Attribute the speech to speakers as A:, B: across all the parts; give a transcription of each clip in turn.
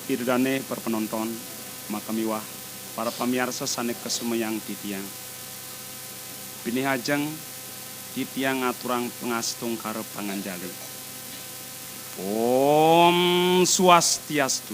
A: Irdane para penonton, makamiwah para pamirsa sanek kesumayang titiang. Pinihajeng titiang aturang pengastung karep panganjali. Om Swastiastu.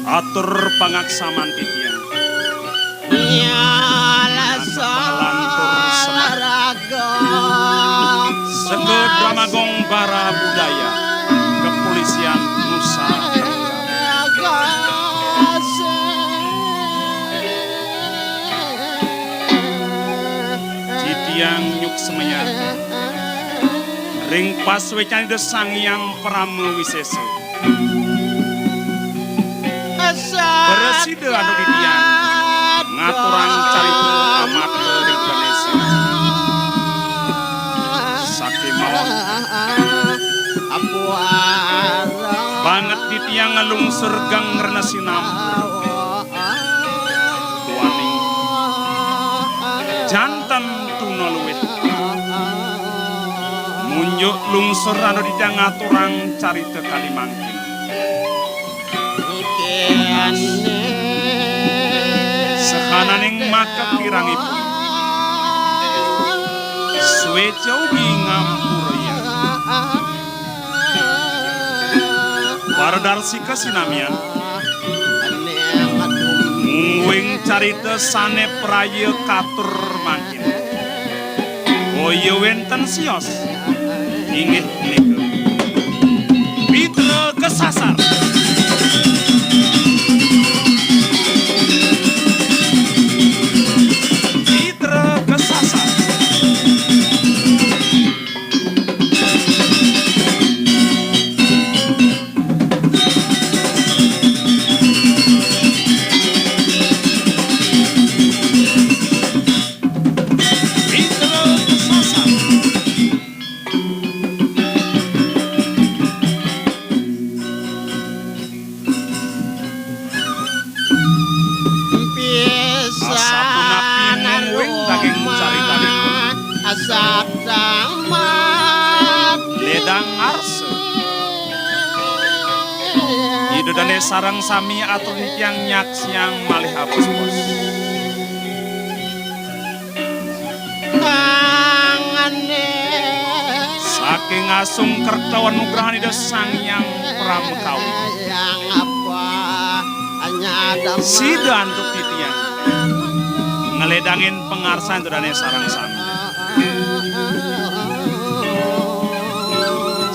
A: Atur pangaksaman titiang. Sege Dramagong Bara Budaya Kepolisian Nusa Tenggara. Titiang nyuk semenya ring paswecan desang yang Pramu Wiseso. Bereside anu didian ngaturang carita amat Indonesia. Saking mawon banget ditiang ngelungsur gang ngerna sinam tuaning jantan tuna luwit munjuk lungsur anu didiang ngaturang carita kalimangkin. Sehananing maka pirangipun suwe jauhi ngampuraya Wardarsi kasinamian mungwing carita sane praya katur mangkin boyo wenten sios ingit nike Pitra kesasar. Ledang arse idodane sarang sami atur yang nyak siang malih hapus bos saking asung kertawan nugrahan ida sang yang pramekawi sida antuk titiang ngeledangin pengarsan idodane sarang sami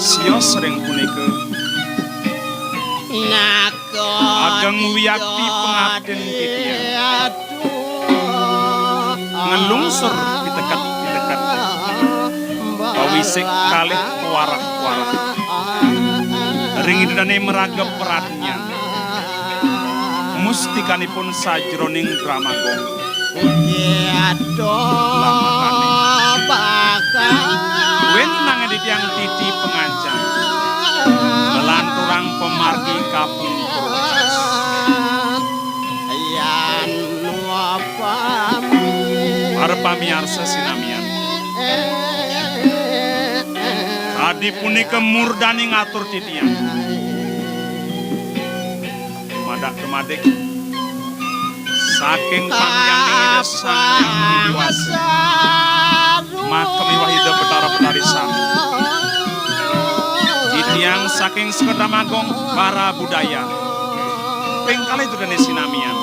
A: sios sering punika ageng wiyakti pengabden titiang ngelungsur pitekat isik kalih warak-warak ringidane meragep peratnya mustikanipun sajroning Dramagong wenang tiyang titi pengancam melanturang pemargi kapung Purwodas para pamiarsa sinamian adi punika murdani ngatur titian madak kemadik saking panjang sang yang diwasa maka miwahida betara-betari sami titiang saking Sekedamagong para budaya pengkali itu dan sinamian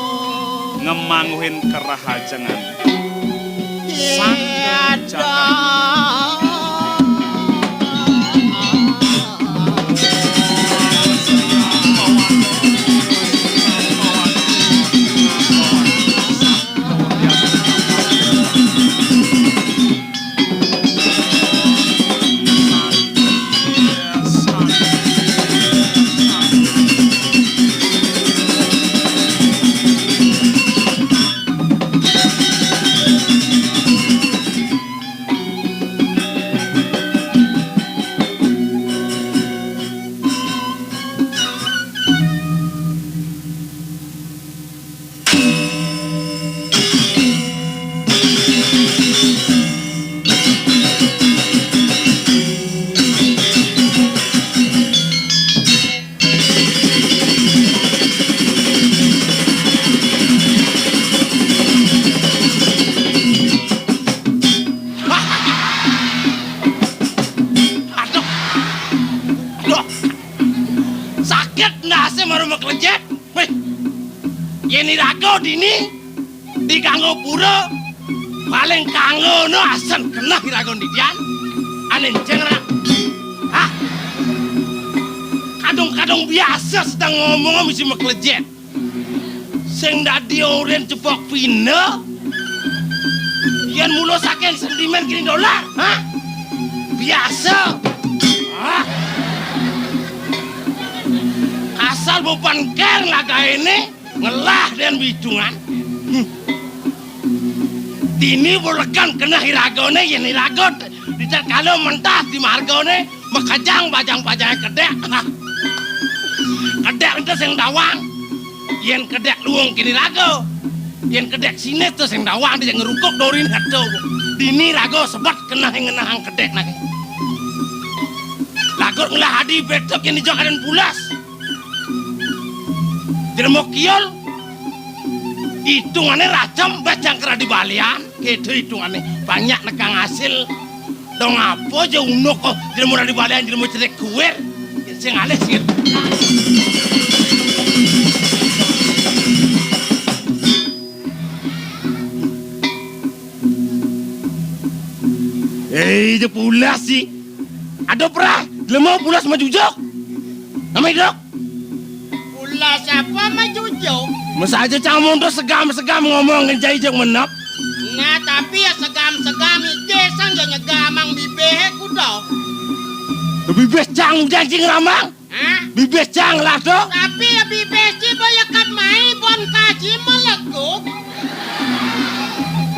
A: ngemanguhin kerahajangan sang jagat dini di kanggo pura paling kanggo no asan kena hiragon didian anen cengra hah kadung-kadung biasa sedang ngomong mesti meklejet sing dadi oren cepok pina yen mulo saking sentimen kini dolar hah biasa hah asal bukan ker laga ini ngelah dan bidungan dini bulekan kena hiragone yen hiragot dicat kalau mentah di margone makajang bajang-bajang kedek kedek itu sing dawang yen kedek luang kini rago yen kedek sini tuh sing dawang dia ngerukuk dorin hado dini rago sebat kena ngenahang kedek lagi lagot ngelah hadi betok yang dijokadan pulas Jeremok kiol hitungannya racem bajang kera di balian gitu hitungannya banyak nekang hasil dong apa aja unuk kok jeremok di balian jeremok cerek kuwer sing alih sing itu pulas sih ada perah jeremok pulas maju jok namanya dok pulas apa maju jok masa aja cang mundur segam-segam ngomong ngejai jeng menep. Nah tapi ya segam-segam ije sang ya nyegamang bibehe kudo. Bibeh cang janji ngeramang? Hah? Bibeh cang lah do. Tapi ya bibeh si bayakan mai bon kaji melekuk.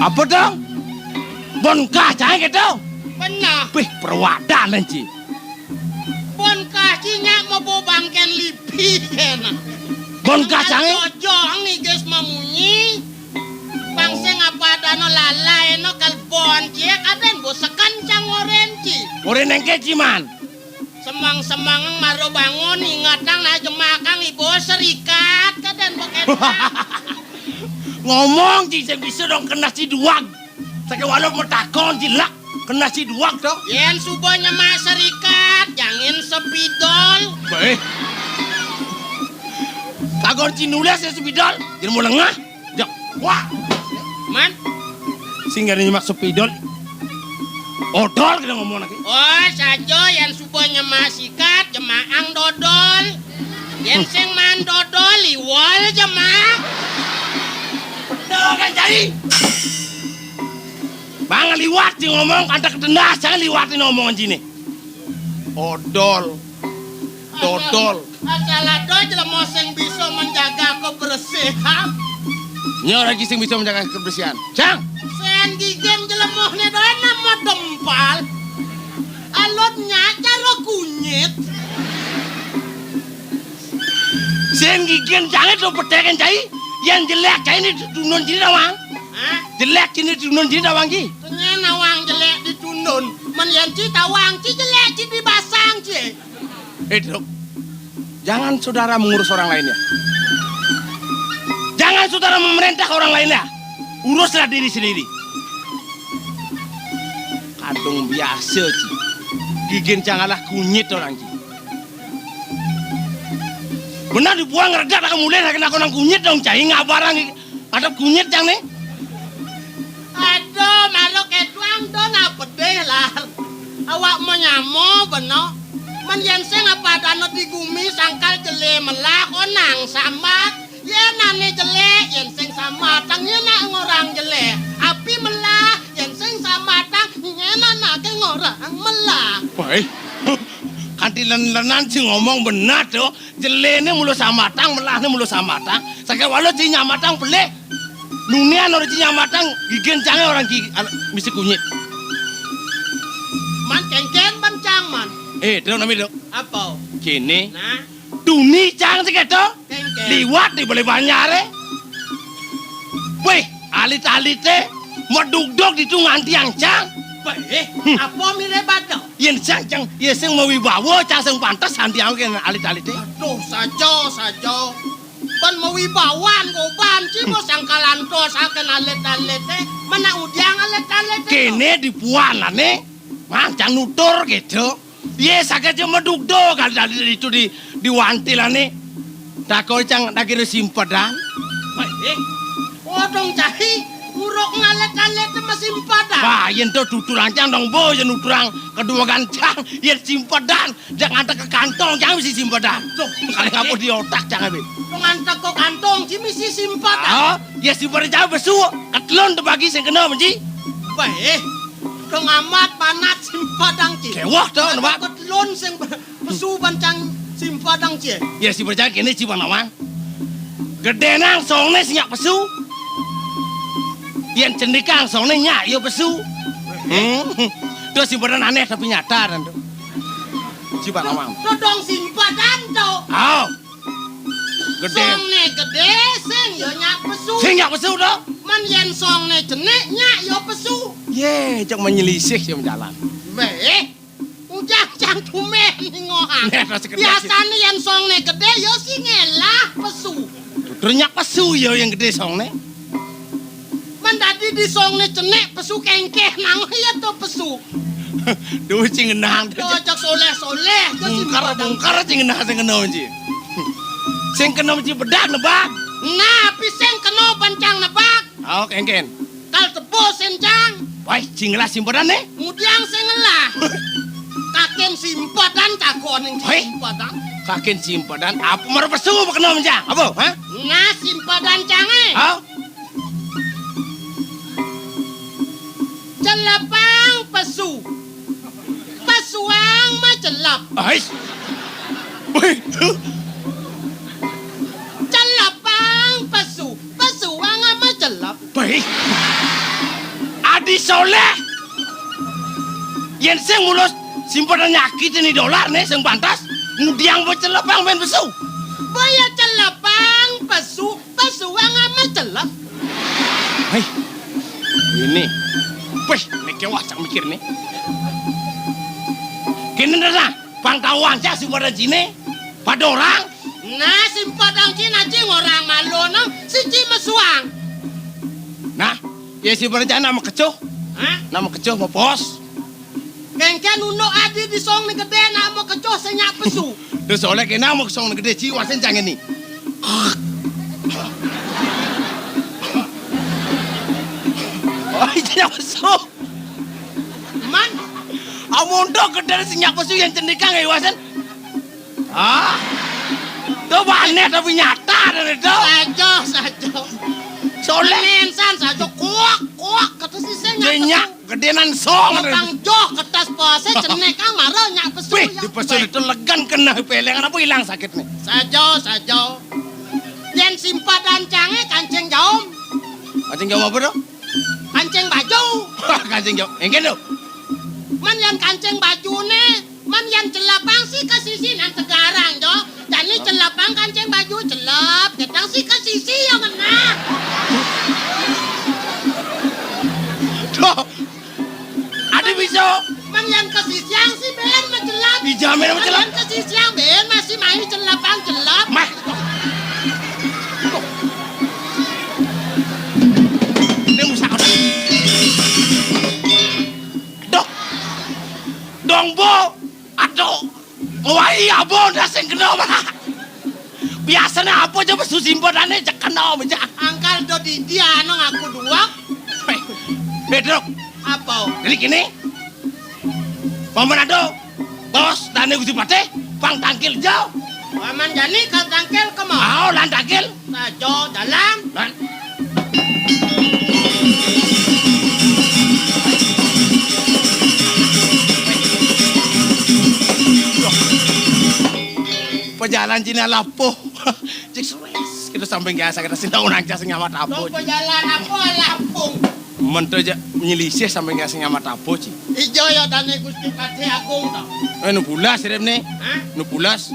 A: Apa dong? Bon kaji gitu? Benar. Bih perwadan nanti. Bon kajinya mau bawa bangken lipi kena. Bon kacangnya jojong nih guys mamunyi bangsa ngapa dano lalai no kalbon cie kaden bosekan cang orenci oren yang keciman semang maro bangun ingatang na jemakang ibu serikat kaden boket ngomong cie bisa dong kena si duang sakit walau metakon jilak kena si duang dong yen subonya mah serikat jangan sepidol baik kagor cinulas ya sepidol jadi mau lengah jak wah man sehingga nyimak sepidol odol kita ngomong lagi oh saja yang subuhnya masikat jemaang dodol yang sing man dodol liwal jemaah betul kan jadi Bang liwat sih ngomong ada ketendas jangan liwatin omongan sini. Odol. Dodol.
B: Asalah do jelema sing bisa menjaga kebersihan.
A: Nyo lagi sing bisa menjaga kebersihan. Cang.
B: Sen gigen jelemahne doe nama dempal. Alotnya cara kunyit.
A: Sen gigen jangan lo petekan cai. Yang jelek cai ini tunun sini dawang.
B: Hah?
A: Jelek sini tunun sini dawang ki.
B: Ternyata nawang jelek ditundun. Men yen ci tawang ci jelek ci dibasang ci.
A: Dok. Jangan saudara mengurus orang lainnya. Jangan saudara memerintah orang lainnya. Uruslah diri sendiri. Kadung biasa, Ci. Gigen janganlah kunyit orang, Ci. Benar dibuang redak nak mulai nak kena kunyit dong, Ci. Nggak barang ada kunyit yang nih.
B: Aduh, malu ketuang don apa deh lah. Awak menyamo beno. Man yen sing apa dano digumi sangkal jele melah onang sambat. Yen ane jelek yen sing samatang yen nak ngorang jelek. Api melah yen sing samatang yen anak ngorang melah.
A: Baik. Kanti lenan sing ngomong benar tuh. Jelene mulu samatang, melahne mulu samatang. Sakit walau ci nyamatang pelek. Nunian orang ci nyamatang gigen canggih orang mesti kunyit.
B: Man kengken bancang man.
A: Dok namanya dok.
B: Apa?
A: Kini.
B: Nah,
A: Duni cang sih gitu.
B: kengken.
A: Liwat nih boleh banyare. Weh, alit-alite mau dugdog di tungan tiang cang.
B: Apa mire bado?
A: Yen cang, yen sing mau wibawa cang sing pantas hanti aku kan alit-alite.
B: Aduh, saja. Ban mawibawan goban ci mo sangkalan to saken alit-alite. Mana udiang alit-alite.
A: Kene dipuanane. Mancang nutur gitu. Ye sakit cuma dugdog kali itu di wantilane. Takoi cang dakir simpedan.
B: Odong cahi uruk ngalet-alet masih padan.
A: Wah, yen to tuturan cang dong bo yen nuturang kedua gancang yen simpedan jangan ke kantong jangan mesti simpedan. Kali ngapu di otak jangan be.
B: Ngantek ke kantong ci misi simpadan.
A: Ah, ya simpedan jauh besu. Ketelon tebagi sing kena menji.
B: Baik. Dong amat panat simpadang ci.
A: Kewah to nama.
B: Ketelon sing besu bancang simpadang ci.
A: Ya si berjalan kene ci panawang. Gede nang songne sinyak besu. Yen cendikang songne nyak yo besu. Itu si beran aneh tapi nyata dan tuh. Si panawang.
B: Dodong simpadan to.
A: Aw. Gede.
B: Songne gede sing yo nyak besu.
A: Sing nyak besu to.
B: Man yen songne cenek nyak yo besu.
A: Ye, cok menyelisih sih jalan.
B: Baik. Ujang tumen ngohang.
A: Biasanya
B: yen songne gede yo sing ngelah besu.
A: Ternyata pesu yo yang gede songne.
B: Man tadi di songne cenek pesu kengkeh nang ya to pesu.
A: Duh cing ngenang.
B: Cocok soleh-soleh ke
A: Bongkar cing ngenang sing kena ji. Sing kena ji bedak nebak.
B: Nah, piseng kena pancang nebak.
A: Oh, kengken.
B: Kal tebo sencang.
A: Wah, cing lah simpedan nih.
B: Mudiang sengelah. Kaken simpadan takon yang simpadan.
A: Kaken simpedan apa mar pesu kena menjang? Apa? Hah?
B: Nah, simpadan cange.
A: Oh.
B: Celepang pesu. Pesuang macelap.
A: Ais. Wih.
B: Celepang pesu. Pesuang macelap.
A: Baik. Adi soleh. Yen sing mulus simpedan nyakit ini dolar nih sing pantas. Mudiang bocelepang main pesu.
B: Boya celepang pesu. Pesuang macelap.
A: Hei. Ini. Wih, ini kewah cak mikir nih. Kini dah, pangtawan cak simpedan sini. Pada orang.
B: Nah, simpadang cina cing orang malonong si cimesuang.
A: Nah, ya simpedan nama kecoh.
B: Hah?
A: Nama kecoh mau pos.
B: Kengken uno adi di song ni gede nak mau kecoh senyak pesu.
A: Terus oleh kena mau kesong gede ciwa sencang ini. Oh, senyak pesu.
B: Man,
A: Amundo gede senyak pesu yang cendikang ya wasen. Ah, itu aneh tapi nyata dan itu.
B: saja.
A: Soleh.
B: Mensan saja kuak kata si senyak
A: Senyak kedenan song.
B: Kang joh kertas pose cenek kang maro nyak pesu.
A: Wih, di pesu itu legan kena pelengan apa hilang sakit nih.
B: Sajo. Yen simpadan cange kancing jaum.
A: Kancing jauh apa tuh?
B: Kancing baju.
A: Kancing jauh. Engke tuh.
B: Man yang kancing baju nih, man yang celapang sih ke sisi nang tegarang jo. Jadi celapang kancing baju celap, gedang sih ke sisi yang ngena.
A: Tuh. Ada bisa.
B: Man yang ke sisi yang si ben mencelap.
A: Dijamin apa celap?
B: Man yang ke sisi yang ben masih main celapang celap.
A: Mah. Ini usaha. Dong bo, aduh, wah iya bo, dah sing kena mah. Biasanya apa coba susimpanannya cek kena menjak.
B: Angkal do di dia nong aku dua.
A: Bedrok,
B: Apa?
A: jadi gini, Pamanado, bos, dan gusti pate, pang tangkil jauh.
B: Paman Jani kau tangkel kemau.
A: Mau lan tangkil,
B: Sajo dalam.
A: lan. Pejalan Cina lapuh. Cik suwes. Kita sampai biasa kita sinta unang jas nyamat apo.
B: Lo jalan apa Lampung?
A: Menteu aja menyelisih sampai nggak nyamat apo Ci.
B: Ijo ya dane Gusti Pati Agung tau.
A: Nu bulas rem nih.
B: Hah?
A: Nu bulas.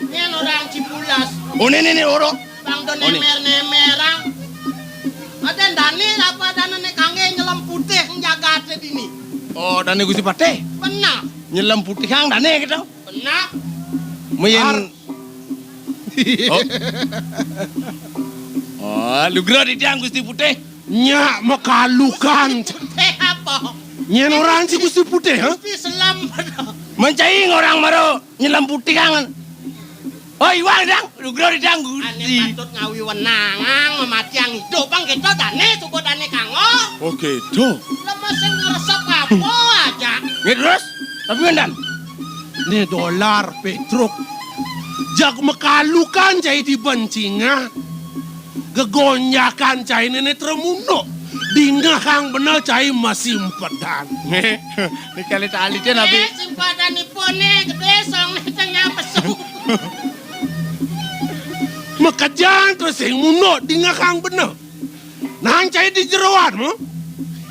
B: Ini orang Cipulas.
A: Oh ini oro.
B: Bang do
A: Oh, nih.
B: nemer-nemerang. Ada dani apa dana kange nyelam putih njaga atlet ini.
A: Oh dan Gusti Pate
B: Benar.
A: nyelam putih kang dane gitu.
B: Benar.
A: Main. Oh. Oh, lu gero di tiang Gusti Putih.
C: Nyak makalukan.
B: Putih apa?
C: Nyen orang si Gusti Putih, ha?
B: Gusti selam benar.
A: Mencaing orang maro nyelam putih kangen. Oh iwang dang, lu gero di tiang
B: Ane
A: Gusti.
B: patut ngawi wenangang memati yang hidup bang gitu dane suku dane kango.
C: Oh gitu.
B: Lemes sing ngeresep apa aja.
A: Nggih terus. Tapi ngendan.
C: Ni dolar Petruk. Jag makalukan cai di bencinga. Gegonyakan cai nene tremuno. Dingah kang bener cai masih empedan.
A: Ini kali tali dia nabi.
B: Simpadan ipun gede song nih tengah pesu.
C: Makajang terus yang muno dingah kang bener. Nang cai di jeroan mo.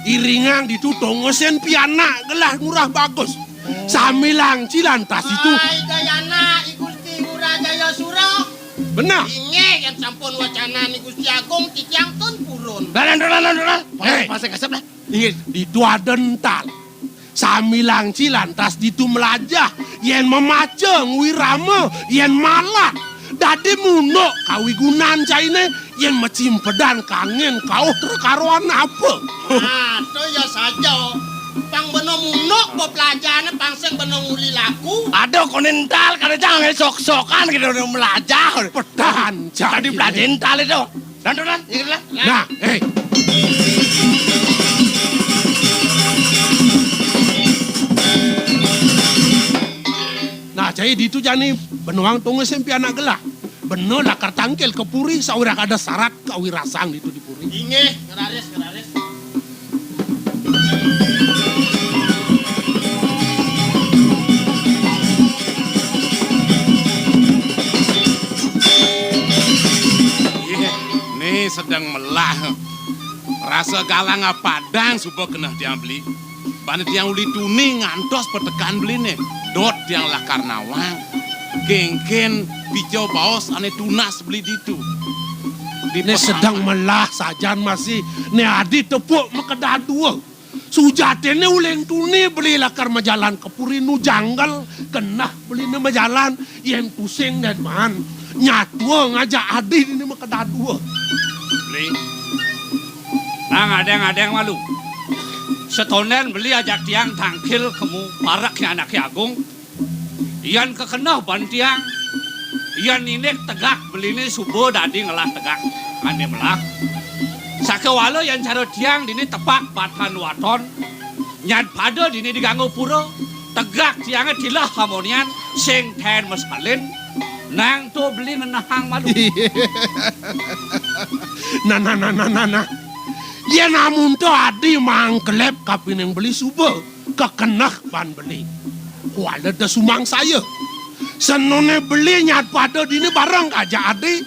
C: Iringang ditutong ngosen piana gelah murah bagus. Samilang cilantas itu.
B: Hai Dayana Igusti Ngurajaya Sura.
C: Benar.
B: Inge yang sampun wacana ni Gusti Agung titiang tun purun.
A: Dalan.
C: Hei.
A: Pasang kasep lah.
C: Ingat, itu ada dental. Samilang cilantas ditu melajah. Yen memaceng, wirama, yen malah. Dade muno kawi gunan caine. Yen macimpedan kangen kau terkaruan apa.
B: Nah, to ya saja. Pang beno munuk po pelajane pangseng beno nguli laku.
A: Aduh konental kada jangan sok-sokan kita udah melajah.
C: Pedan
A: Tadi pelajaran tal itu. Dan, ingat lah.
C: Nah, hei. Nah, jadi itu jani benuang tunggu sempi anak gelah. Beno lakar tangkel ke puri, saurak ada syarat kawi rasang itu di puri.
B: Inge, ngerares.
D: Nih sedang melah. Rasa galang padang subuh kena dia beli. Bani tiang uli tuni ngantos petekan beli nih. Dot tiang lakar nawang. Gengken pijo baos ane tunas beli ditu.
C: Ini sedang melah sajan masih. Ini adi tepuk mekedah dua. Sujatene uleng tuni beli lakar majalan ke puri nu janggal. Kena beli ni majalan. Yang pusing dan man. Nyatua ngajak adi ini mekedah dua.
D: Beli. Nang adeng malu. Setonen beli ajak tiang tangkil kemu paraknya anak Agung. Iyan kekenah bantiang. Iyan inek tegak beli ini subuh dadi ngelah tegak. Ane melah. Sakewalo yang cara tiang dini tepak patan waton. Nyad pada dini diganggu pura. Tegak tiangnya dilah harmonian. Sing ten mesalin. Nang tu beli nenahang malu.
C: Nah. Ya namun to adi mangkelep kapineng beli subuh kekenah ban beli. Wala da sumang saya. Senone beli nyat pada dini barang aja adi.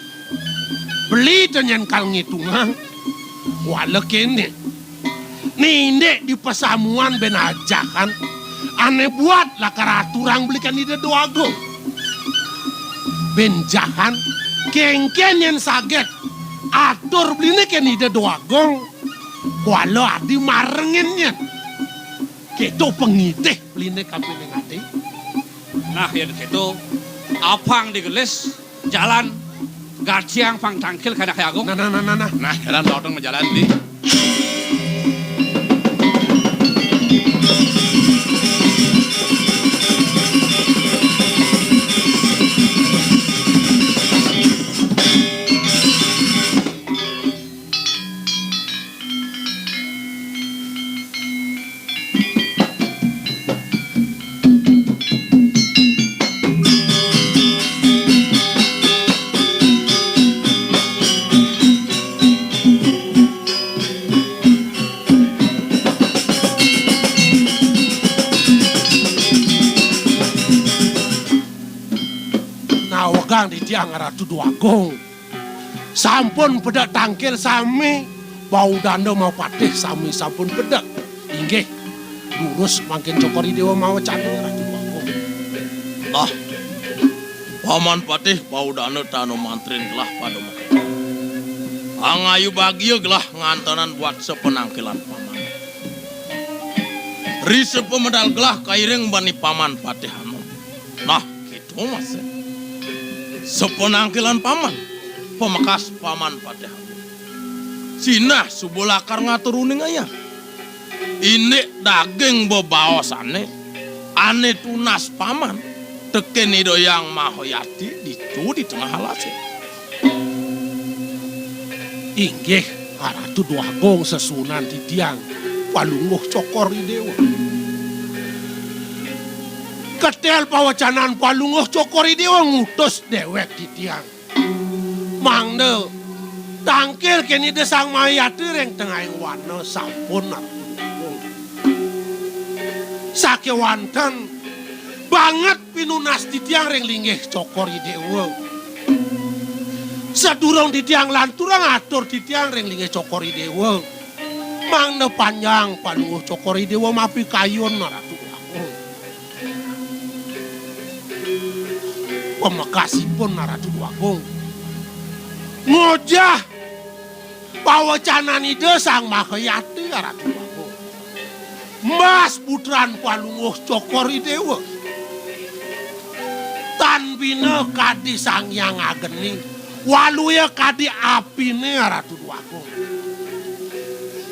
C: Beli tenyen kal ngitungan. Wala kene. Ninde di pesamuan ben aja kan. Ane buat lah karaturang belikan ide doago. Ben jahan. Kengken yang saget. Atur belinya kan ide doago. Walau adi marenginnya. Keto pengitih belinya kapineng adi.
D: Nah ya gitu. Apang digelis jalan gatiang pang tangkil kana kaya agung.
C: Nah.
A: Nah, jalan lotong menjalan di.
C: Di tiang Ratu Duagung. Sampun pedak tangkil sami. Bau danda mau patih sami sampun pedak. Inggih. Lurus makin cokori dewa mau cana Ratu Duagung.
A: Ah, paman patih bau dana tanu mantrin gelah pada muka. Angayu bagia gelah ngantonan buat sepenangkilan paman. Rise pemedal gelah kaireng bani paman patih anu. Nah, gitu mas. Sepenangkilan paman, pemakas paman pada Sinah subulakar ngaturuning ayah. Ini daging bebaosane, ane tunas paman, teken ido yang mahoyati dicu di tengah halase.
C: Inggih, Ratu Duagung sesunan di tiang, palunguh cokor di dewa. Ketel pawacanan palunguh cokori dewa ngutus dewek di tiang. Mangde, tangkil kini desang mayati reng tengah yang warna sampun. Sakewanten, banget pinunas di tiang reng linggih cokori dewa. Sedurung di tiang lanturang atur di tiang reng linggih cokori dewa. Mangde panjang palunguh cokori dewa mapi kayun Ratu. Pemakasipun Ratu Duagung. Ngojah pawacanan ide sang mahayati Ratu Duagung. Mas putran palunguh cokori dewa. Tanbina kadi sang yang ageni. Waluya kadi apine Ratu Duagung.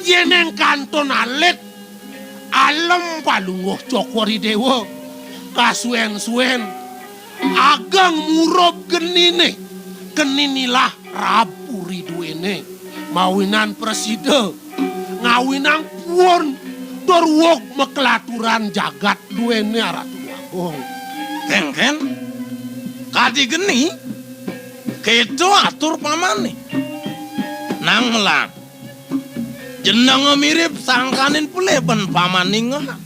C: Yeneng kanton alit. Alem palunguh cokori dewa. Kasuen-suen. Agang murob genine. Geninilah rapuri duene. Mawinan preside. Ngawinang puon. Dorwok mekelaturan jagat duene Ratu Duagung.
A: Ken, kadi geni. Keto atur pamane. Nanglang. Jenang mirip sangkanin puleban pamaningan.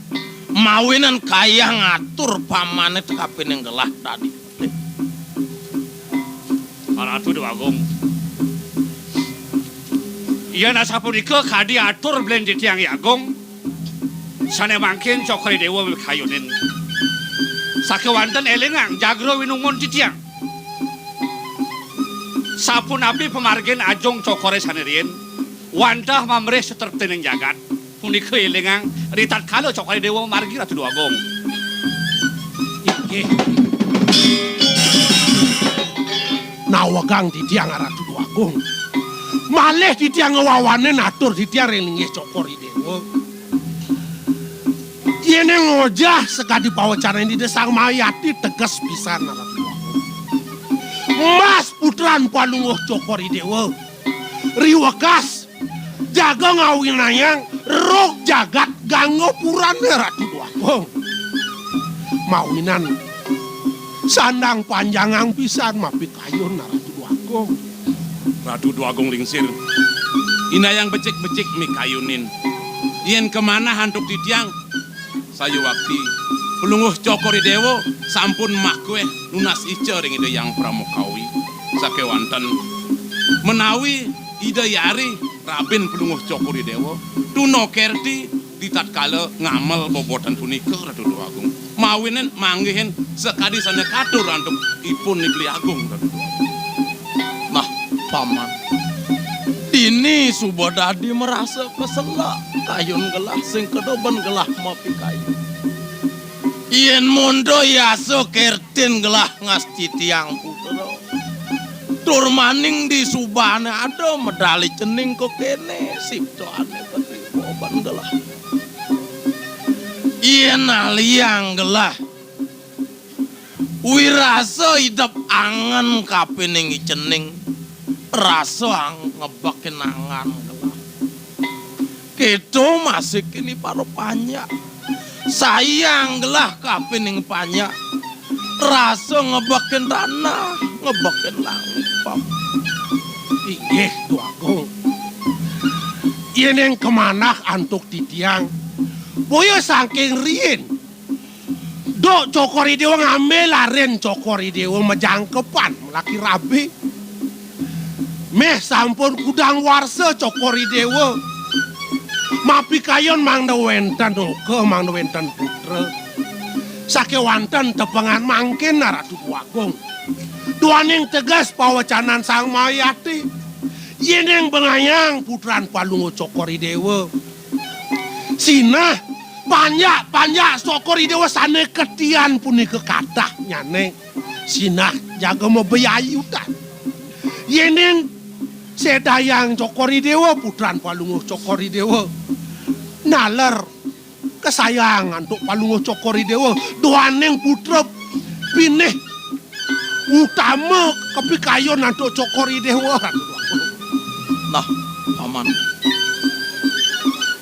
A: Mawinan kaya ngatur pamane tekapin yang gelah tadi.
D: Ratu Duagung. Iya nasapurika kadi atur belen di tiang agung. Sana mangkin cokori dewa kayunin. Sakewanten elengang jagro winungun di tiang. Sapun api pemargen ajong cokore sanerien. Wantah mamreh seterteneng jagat. Punika elengang ritat kalo cokori dewa margi Ratu Duagung.
C: Inggih. Nawagang di tiang Ratu Duagung. Malih di tiang wawane natur di tiang relinggih cokori dewa. Yene ngojah sekadi pawacara di desang mayati tegas pisan Ratu Duagung. Mas putran palunguh cokori dewa. Riwakas jaga ngawinayang rok jagat ganggo purane Ratu Duagung. Mawinan sandang panjangang pisan mapi kayun Ratu Duagung.
A: Ratu Duagung lingsir.
E: Ina yang becik-becik mi kayunin. Yen kemana hantuk titiang? Sayu wakti pelunguh cokori dewo sampun makwe nunas ice ring ide yang pramukawi. Sakewanten menawi ide yari rabin pelunguh cokori dewo tuno kerti ditatkala ngamel bobotan punika Ratu Dua Agung. Mawinen manggihin sekadi sana katur antuk ipun Nibli Agung Ratu Dua Agung.
A: Nah, paman. Ini Subodadi merasa keselak kayun gelah sing kedoban gelah mapi kayu. Yen mondo yaso kertin gelah ngasti tiang putra. Tur maning di subana ada medali cening kok kene sipto ane ketriboban gelah. Yen aliang gelah. Wiraso idap angan kapening cening. Rasa ngebakin angan gelah. Keto masih kini paro panyak. Sayang gelah kapening panyak. Rasa ngebakin tanah, ngebakin langit pam.
C: Inggih Dua Agung. Yen yang kemana antuk titiang. Boyo saking rien. Dok cokori dewa ngambil laren cokori dewa majangkepan laki rabi. Meh sampun kudang warsa cokori dewa. Mapi kayon mangda wentan ke mangda wentan putra. Sakewantan tepengan mangkin Ratu Dua Agung. Duaning tegas pawacanan sang mayati. Yeneng bengayang putran palungo cokori dewa. Sina panjak cokori dewa sana ketian puni kekatah nyane. Sina jaga mau beyayutan. Yeneng sedayang cokori dewa putran palungo cokori dewa. Naler kesayangan untuk palungo cokori dewa. Duaneng putra pinih utama kepikayon untuk cokori dewa.
A: Nah, paman.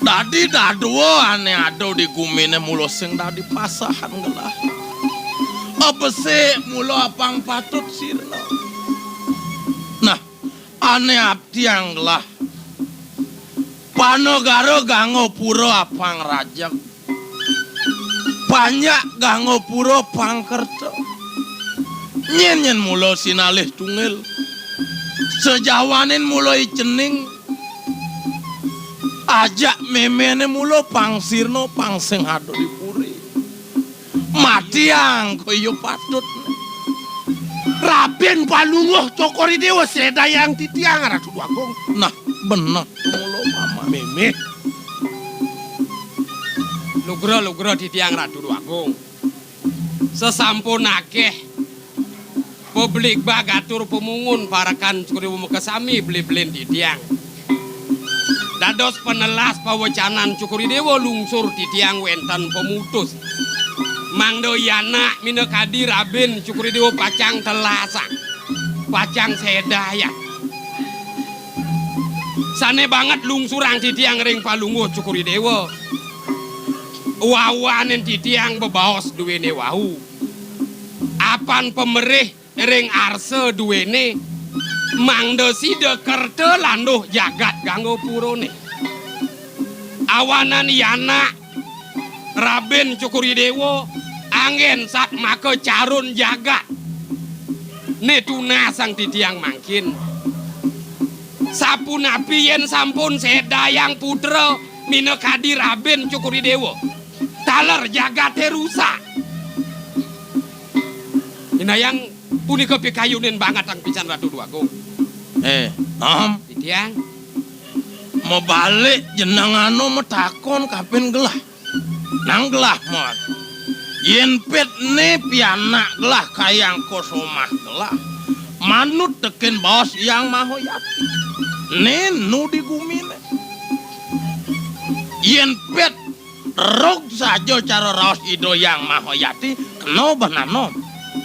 A: Dadi dadua ane ado di gumine mulo sing dadi pasahan gelah. Apa sih mulo apang patut sirna. Nah, ane abdi yang gelah. Panogaro gango puro apang rajak. Banyak gango puro pangkerto. Nyen mulo sinalih tungil. Sejawanin mulo icening. Ajak memene mulo pangsirno pangseng hado di puri. Matiang koyo patut.
C: Raben palungoh cokori dewa sedayang titiang Ratu Dua Agung.
A: Nah, bener mulo mama.
C: Meme.
F: Lugro titiang Ratu Dua Agung. Sesampun akeh publik bagatur pemungun parakan cukuri kesami beli-belin titiang. Dados penelas pawacanan cukuri dewa lungsur titiang wentan pemutus. Mangdo yana mina kadi raben cukuri dewa pacang telasa. Pacang sedaya. Sane banget lungsurang titiang ring palunguh cukuri dewa. Wawanen titiang bebaos duwene wahu. Apan pemerih ring arse duwene. Mangdo sida kerte landuh jagat ganggo purone. Awanan yana raben cukuri dewa angin sak maka carun jagat. Netuna sang titiang mangkin. Sapunapi yen sampun sedayang putra mina kadi raben cukuri dewa. Taler jagate rusak. Inayang punika pikayunin banget ang pisan Ratu Dua Agung.
A: Nom,
F: Titiang,
A: mau balik jenangano metakon kapan gelah. Nang gelah mod. Yen pet ne pianak gelah kayang kosomah gelah. Manut teken bos yang mahoyati. Ne nu di gumine. Yen pet rog saja cara raos ido yang mahoyati keno banano.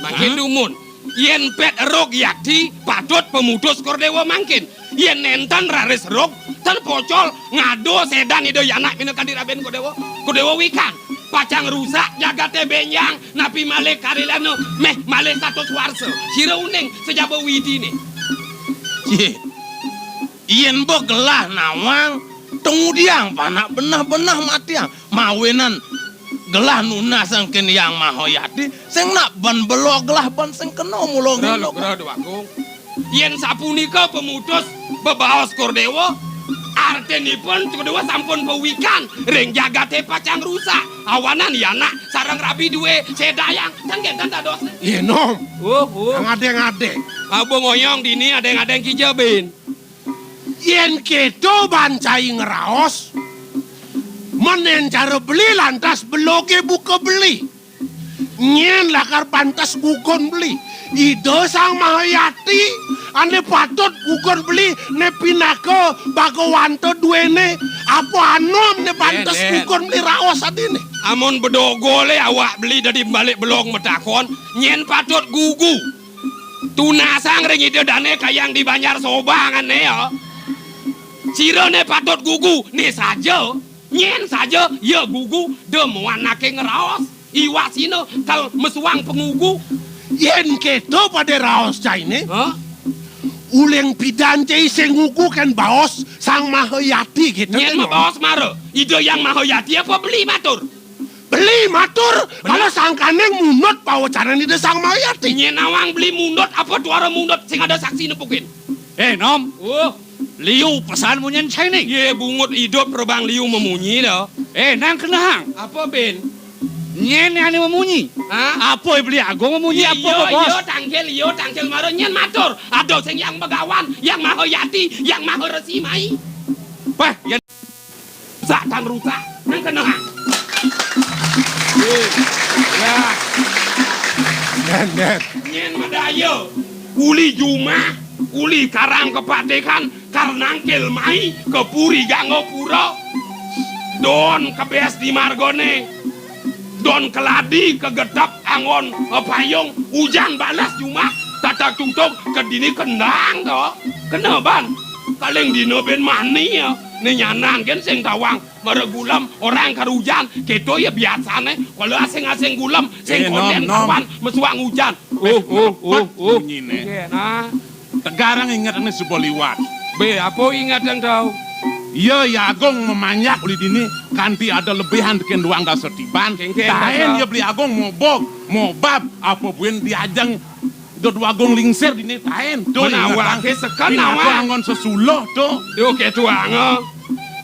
F: mangkin dumun. Yen pet rog yakti patut pemutus kordewa mangkin. Yen nentan raris rog tan pocol ngado sedan ido yanak mina kadiraben kodewa wikan. Pacang rusak jagate benyang napi male karilano meh male status warso. Sira uning sejaba widine.
A: Ye.
E: yen begelah nawang tunggudiang panak benah-benah matiang mawenan gelah nunas sangkin yang mahoyati sing nak ban belo gelah ban sing kena mulo
F: Gerado Agung. Yen sapunika pemutus bebaos Kordewo artenipun Kordewo sampun pewikan ring jagate pacang rusak awanan yana sarang rabi duwe sedayang kan genten dados.
C: Iya nom.
F: Oh.
C: Ngade-ngade.
F: Abang ngoyong dini ada yang kijabin.
C: Yen kedo bancai ngeraos. Menen cara beli lantas beloge buka beli. Nyen lakar pantas bukon beli. Ide sang mahayati ane patut bukon beli ne pinaka bagawanto duene apa anom ne pantas bukon beli raos adine.
F: Amun bedogole awak beli dari balik belong metakon nyen patut gugu. Tunasang ring ide dane kayang di Banjar Sobangan ne ya. Sirone patut gugu ne saja. Nyen saja ya gugu demuan nake ngeraos. Iwasino kal mesuang pengugu.
C: Yen kedo pada raos caine.
F: Hah?
C: Uleng pidance sing nguku kan baos sang mahayati gitu.
F: Nyen mah baos mare. Ide yang mahayati apa beli matur?
C: Beli matur kalau sangkane munut pawacaran ide sang mahayati.
F: Nyen awang beli munut apa tuara munut sing ada saksi nepukin.
D: Nom,
F: Oh,
D: liu pesanmu nyen cai ni.
F: ye bungut hidup perbang liu memunyi dah.
D: Nang kenang.
F: Apa Ben?
D: Nyen yang ni memunyi.
F: Hah?
D: Apa beli Agung memunyi apa bos?
F: Yo tangkel maro nyen matur. Ada sing yang begawan, yang mahayati, yang maharesi mai.
D: Pah, yan
F: Sak tan rusak. Nang kena. Ya,
C: Nen.
F: nyen madayo. Uli Juma, uli karang kepatekan, karnangkel mai, kepuri gango pura. Don kebes di margone. Don keladi kegetap angon payung hujan balas cuma tata tungtung ke dini kendang toh kena ban kaleng dino ben mani ya ne nyanang kan sing tawang meregulam orang karujan keto ya biasane kalau asing-asing gulam sing konden kawan mesuang hujan
E: Nyine.
F: nah
E: Tegarang ingat ini sebuah liwat.
F: be apa ingat yang tahu
E: Iya ya Agung memanyak uli dini kanti ada lebihan ken doang dah setiban.
F: Kengken,
E: Tahen
F: dah.
E: ya beli Agung mau bab apa buen diajang do Agung lingsir dini tahen. Tuh
F: Menawa ke sekan
E: Aku
F: nawa
E: anggon sesuloh tuh.
F: Duh ketuang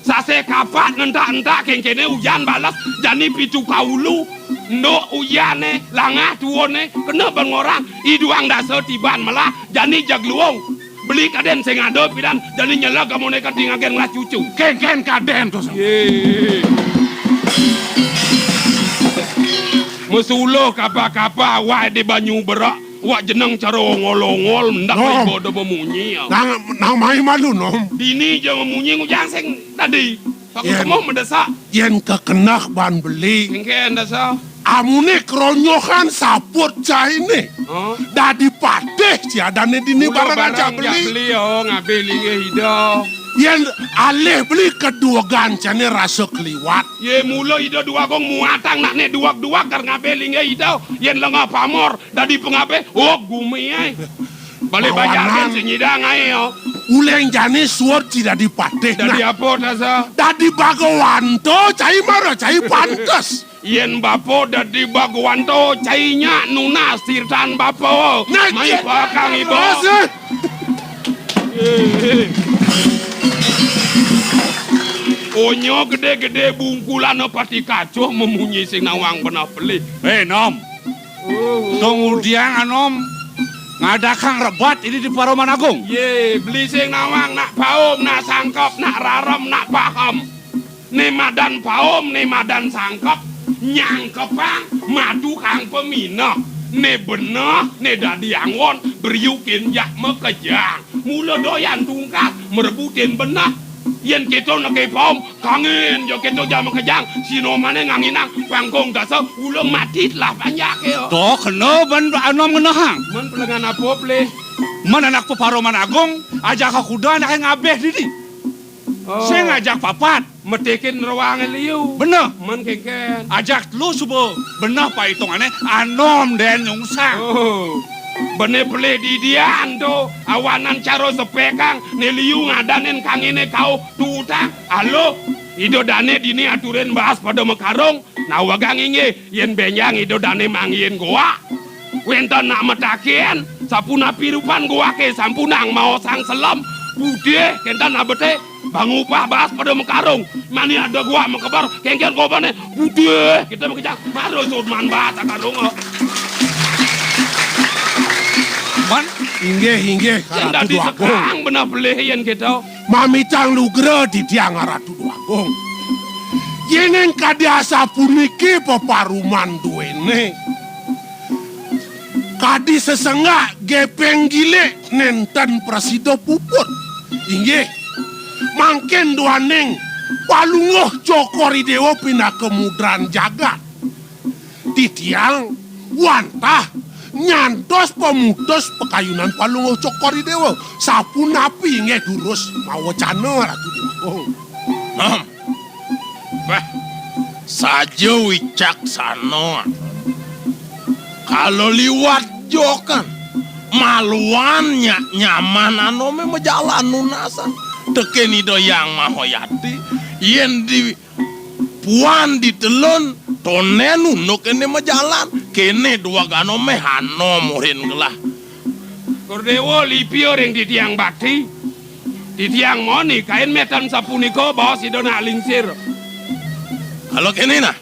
F: sase kapat nentak-entak kengkene hujan balas jani pitu kaulu ndo uyane langah tuone kena bangorang iduang dasa tiban malah jani jagluong beli kaden sing ado pidan jani nyela kamone kating agen lah cucu
E: Ken kaden tuh.
F: Mesulo kapa-kapa wae di banyu berak wak jeneng cara ngolongol ndak
C: Nom.
F: bodo memunyi ya.
C: Nang mai malu nom.
F: Dini jangan memunyi ngujang sing tadi Pak
C: Yen.
F: mau mendesak
C: Yen kekenak ban beli.
F: kengken dasa
C: Amune kronyokan saput caine.
F: oh
C: Dadi padeh ciadane dini barang aja beli.
F: beli oh ngabeli ke hidup.
C: Yen alih beli kedua gancane rasa keliwat.
F: Ye mula ida dua gong muatang nak ne duak kar ngabeli ke hidup. Yen lenga pamor dadi pengabe oh gumi ai. Balik bajakan
C: Mawanan.
F: sing nyidang ai oh.
C: Uleng jane suor tidak dipadeh.
F: Dadi apa dasa?
C: Dadi bagawanto cai mara cai pantes.
F: Yen bapo dadi bagwanto cainya nuna sirtan bapo. Mai pakang ibo. Onyo gede-gede bungkulan pati kacuh memunyi sing nawang pernah beli.
D: Nom, kemudian Nom ngadakang rebat ini di Paroman Agung.
F: Ye, beli sing nawang nak paom, nak sangkap, nak raram, nak paham. Ne madan paom, ne madan sangkap, nyang kepang, madu kang pemina. Ne benah, ne dadi angon, beriukin yak mekejang. Mula doyan tungkat, merebutin benah. Yen keto nak paom, kangen jo keto jam mekejang. Sino mana nganginang, pangkong dasa, ulung matit lah banyak ya.
D: Toh kena ban Nom kenahang.
F: Men pelengan apa pleh?
D: Mana anak Paroman Agung ajak aku kuda anak yang ngabeh didi. Saya ngajak papat.
F: Metekin ruangan liu.
D: Bener.
F: Men kengken.
D: Ajak lu subuh. Bener pak hitungannya Anom dan nyungsang.
F: Oh, Bene beli di dia ando awanan caro sepekang neliu ngadanen kang ini kau tutang. Halo, ido dane dini aturin bahas pada mekarong. Nah wagang inge yen benyang ido dane mangien goa. Wentan nak metakian sapuna pirupan goa ke sampunang mau sang selam. Bude kentan abete bangupah bahas pada mekarong. Mani ada goa mekebar kengkian kopane. Bude kita mengejak baru sudman bahas akarong. Man,
C: Inggih
F: yang
C: Ratu
F: tadi
C: Dua Agung.
F: sekarang benar belian kita.
C: Mamicang lugre di tiang Ratu Dua Agung. Yeneng kadiasa puniki peparuman duene. Kadi sesenggak gepeng gile nenten presido puput. Inggih, mangken duaneng palungoh cokori dewa pindah kemudran jagat. Titiang wantah nyantos pemutus pekayunan palungoh cokori dewa. Sapu napi nge durus mawacana Ratu Dua Agung.
E: Bah, saja wicaksana. Kalau liwat jokan, maluannya nyaman anome mejalan nunasan. Teken ido yang mahoyati, yen di puan di telon, tonenu no kene mejalan, kene dua ganome hano murin gelah.
F: Kordewo lipio ring di tiang bakti. Di tiang moni kain metan sapuniko bawa si dona lingsir.
E: Kalau kene nah,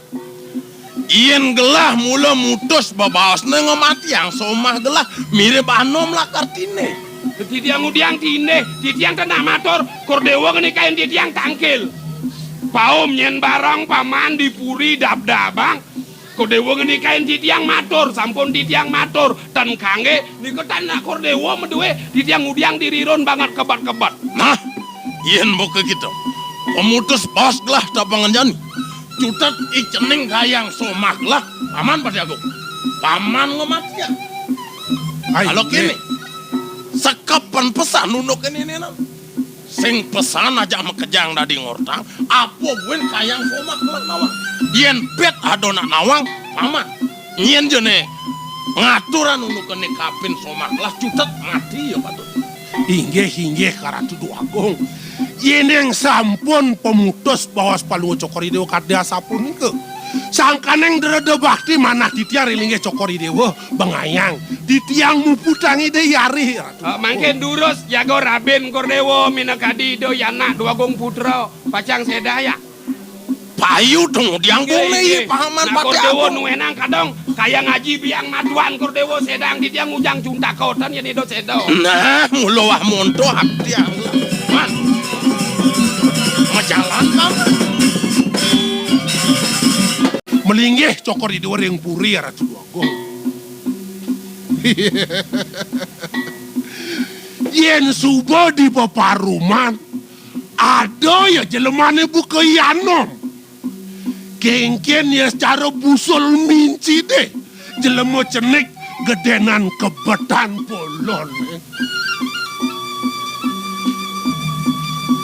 E: ien gelah mula mutus babaos nengomati yang somah gelah mirip anom lah kartine.
F: Di tiang udiang tinde, di tiang tanah mator, kordewo ngeni kain di tiang tangkil. Paom nyen barang paman dipuri dab-dabang. Kordewo ngeni kain di tiang mator, sampun di tiang mator. Dan kangge, ni tanah kordewo medue, di tiang udiang diriron banget kebat-kebat.
E: Nah, ien buka gitu. Pemutus bos gelah tapangan jani. Cutat icening kayang somak lah. Paman pada aku. Paman ngomati ya. Kalau kini, sekapan pesan nunuk ini nan. Sing pesan aja mekejang dadi ngortang. Apa buen kayang somak lah nawang. Yen pet adona nawang, paman. Nyen jene ngaturan nunuk ini kapin somak lah. Cutat mati ya patut.
C: Inggih Ratu Dua Agung. Yeneng sampun pemutus bawas palungo cokori dewa kadea sapun ke. Sangkaneng derede bakti manah titiang rilinge cokori dewa bengayang. Titiang muputangi de yari.
F: Mangken durus jago raben kordewo minakadi do yana Dua Agung putra pacang sedaya.
E: Payu dong diang bone pahaman
F: Nah,
E: pati
F: kordewo
E: aku.
F: nuenang kadong kaya ngaji biang maduan kordewo sedang di tiang ujang junta kotan ya do sedo.
E: Nah, mulo wah monto hak diang lah. Man, majalan kan?
C: Melinggih cokori dewa ring puri Ratu Dua Agung. Yen subo di peparuman ada ya jelemane buka yanom. Kengken ya secara busul minci deh. Jelemo cenik gedenan kebetan polon.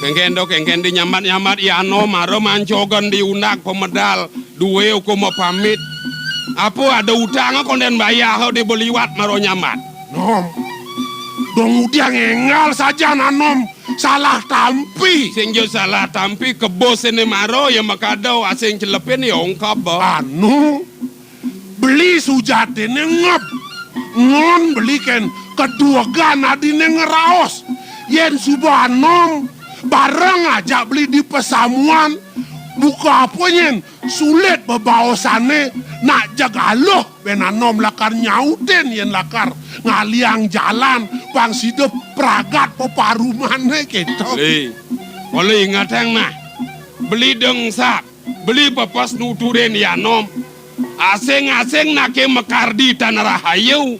F: Kengken di nyamat iano maro mancogan diundak pemedal duwe hukum pamit. Apa ada utang konden bayar di beliwat maro nyamat.
C: Nom, dong udah ngengal saja nanom. Salah tampi.
F: Sing jo salah tampi kebos ini maro ya makadau asing celepin ya ungkap bah.
C: Anu, beli sujate ngep. Ngon belikan kedua gana di ngeraos. Yen subanom barang aja beli di pesamuan. Buka apa nyen sulit bebaosane nak jagaloh benanom lakar nyauten yen lakar ngaliang jalan bang sidep pragat peparumane gitu.
F: Boleh ingat yang nah beli dengsap beli pepas nuturen ya nom asing-asing nake mekar di tanah rahayu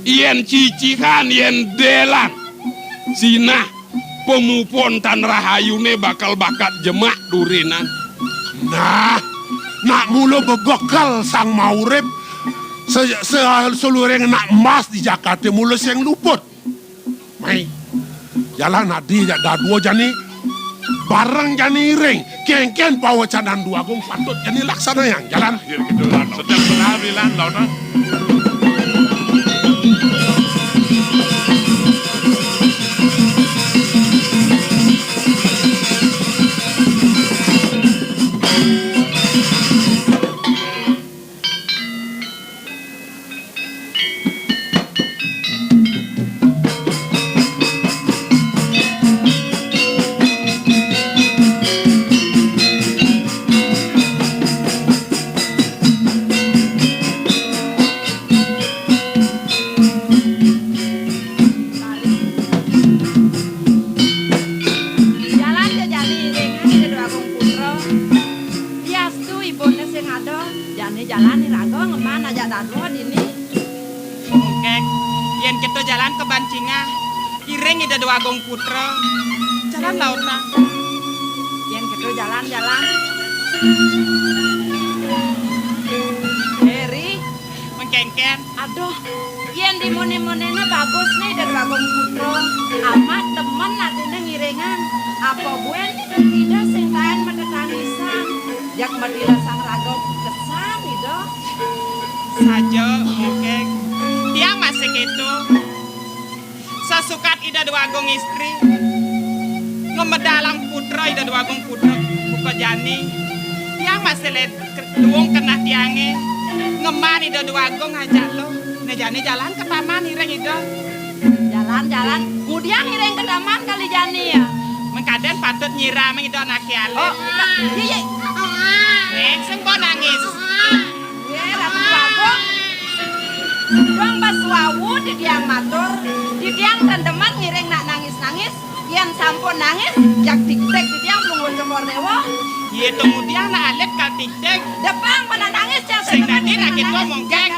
F: yen cicikan yen delan sinah pemupon tan rahayune bakal bakat jemak durinan.
C: Nah, nak mulu bebekal sang maurib seluruh nak emas di Jakarta mulu yang luput. Mai, jalan adi dah dua jani bareng jani ring kengken bawa canan Dua Agung patut jani laksana yang jalan.
E: Sedang berhabilan, Launa.
G: dadu dini.
H: Mungkek, yen kita jalan ke Bancinga, iring ida dua Agung Putra, jalan lauta.
G: Yen gitu jalan-jalan. Eri,
H: Mengkengken,
G: aduh, yen dimone-monene bagus nih dari Agung Putra. Amat temen adine ngiringan. Apa buen tidak sing tahan menetangisan. Jak medila sang ragam kesan itu.
H: saja mungkek. Tiang masih gitu. Sesukat ida dua Agung istri. Ngemedalang putra ida dua Agung putra buka jani. Tiang masih lihat duung kena tiange. Ngeman ida dua Agung ngajak lo. Nejani jalan ke taman ireng ida.
G: Jalan-jalan, kemudian ngiring ke taman kali jani ya.
H: Mengkaden patut nyiram ida anak kiale.
G: Oh, iya.
H: Neng sengko nangis.
G: Ya, Ratu Agung. Dong baswawu di tiang matur, di tiang rendeman ngiring nak nangis-nangis, yang sampun nangis, jak tik-tik di tiang belum cokor dewa.
H: Ye kemudian nak alet kal tik-tik.
G: Depang mana nangis yang
H: Sing tadi nak kita mongkek.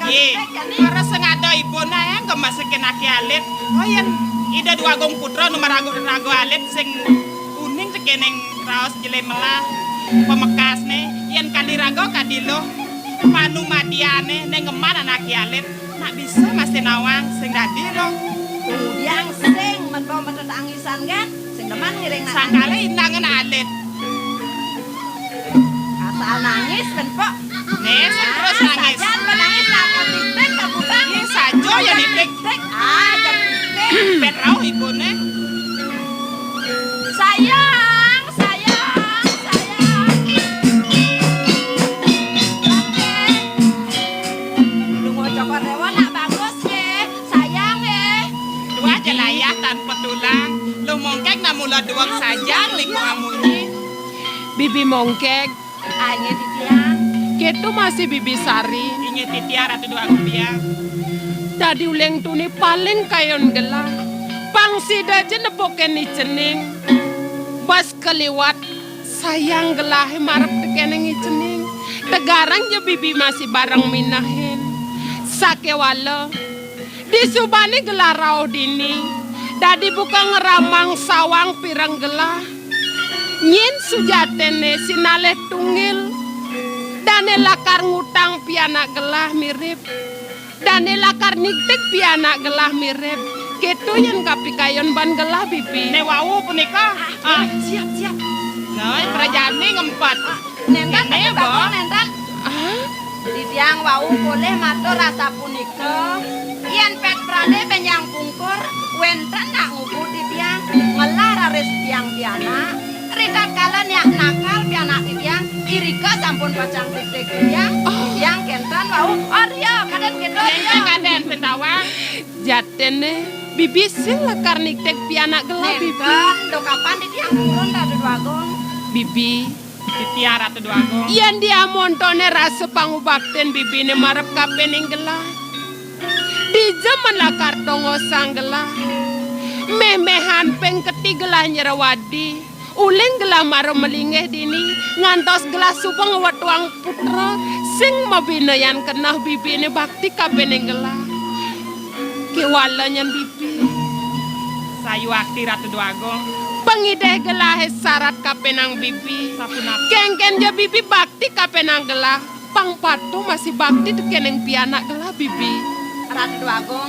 H: Ye,
G: Ye,
H: para sengada ibu na yang kemasukin aki alit. Oh yen, ida dua Agung Putra nomor ragu alit sing uning sekeneng raos jelemela pemekas nih. Yen kali rago kadilo panu madiane neng ngeman anak alit. Nak bisa masih nawang sing tadi lo.
G: kemudian sing menbawa menetangisan kan, sing deman ngiring nak
H: Sangkale inangan alit.
G: asal nangis ben pok.
H: Nih, terus nangis.
G: Sajan menangis nak tik-tik kabutang.
H: Ye sajo ya nitik.
G: Tik, jak tik-tik.
H: Petrau ibu nih.
G: Sayang, sayang, sayang. Lu mau cokor dewa nak bagus ke, sayang
H: Dua jelayah tanpa tulang. Lu mongkek na mula duang saja liku amunyi.
I: Bibi Mongkek,
G: Ayo titian.
I: ketu masih Bibi Sari.
H: Ingat titiar atau dua kuliah.
I: Tadi uleng tuni paling kayon gelah. Pangsi daje neboken ni cening. Bas keliwat sayang gelah marap tekeneng ni cening. Tegarang je Bibi masih bareng minahin. Sakewala. Disubani gelah rau dini. Dadi buka ngeramang sawang pirang gelah. Nyin sujatene sinaleh tungil. Dane lakar ngutang pianak gelah mirip. Dane lakar niktik pianak gelah mirip. Ketu yang kapikayon ban gelah Bibi.
H: Ne wau punika.
G: Siap, siap.
H: Nah, kerajaan ngempet.
G: Nentan,
H: Ini,
G: tapi bagus
H: Bo.
G: nentan.
I: Ah,
G: Titiang wau boleh matur rasa punika. Yen pet prade penyang pungkur, wenten nak ngubu titiang. Ngelar aris tiang pianak. Rikat kalian yang nakal pianak titiang. Irika sampun pacang tik-tik titiang. Titiang kentan wau. Oh dia, kaden gitu
H: Neng
G: dia.
H: kaden pentawang.
I: jatene Bibi sing lakar niktik pianak gelah Bibi.
G: Nentan, do kapan titiang turun dari Agung.
I: Bibi.
H: Titiar atau dua Agung.
I: Yan dia montone rasa pangubakten Bibi ne marap kapening gelah. Di zaman lakar tongo sang gelah. Memehan peng ketigelah nyerawadi. Uleng gelah maro melingeh dini. Ngantos gelah supang watuang putra. Sing mabinayan kenah Bibi ne bakti kapening gelah. Kewalanyan Bibi.
H: Sayu akti ratu dua Agung.
I: Pengideh gelah syarat kapenang Bibi.
H: Sapunap.
I: Kengken je Bibi bakti kapenang gelah. Pang patu masih bakti tekeneng pianak gelah Bibi.
G: Ratu Agung,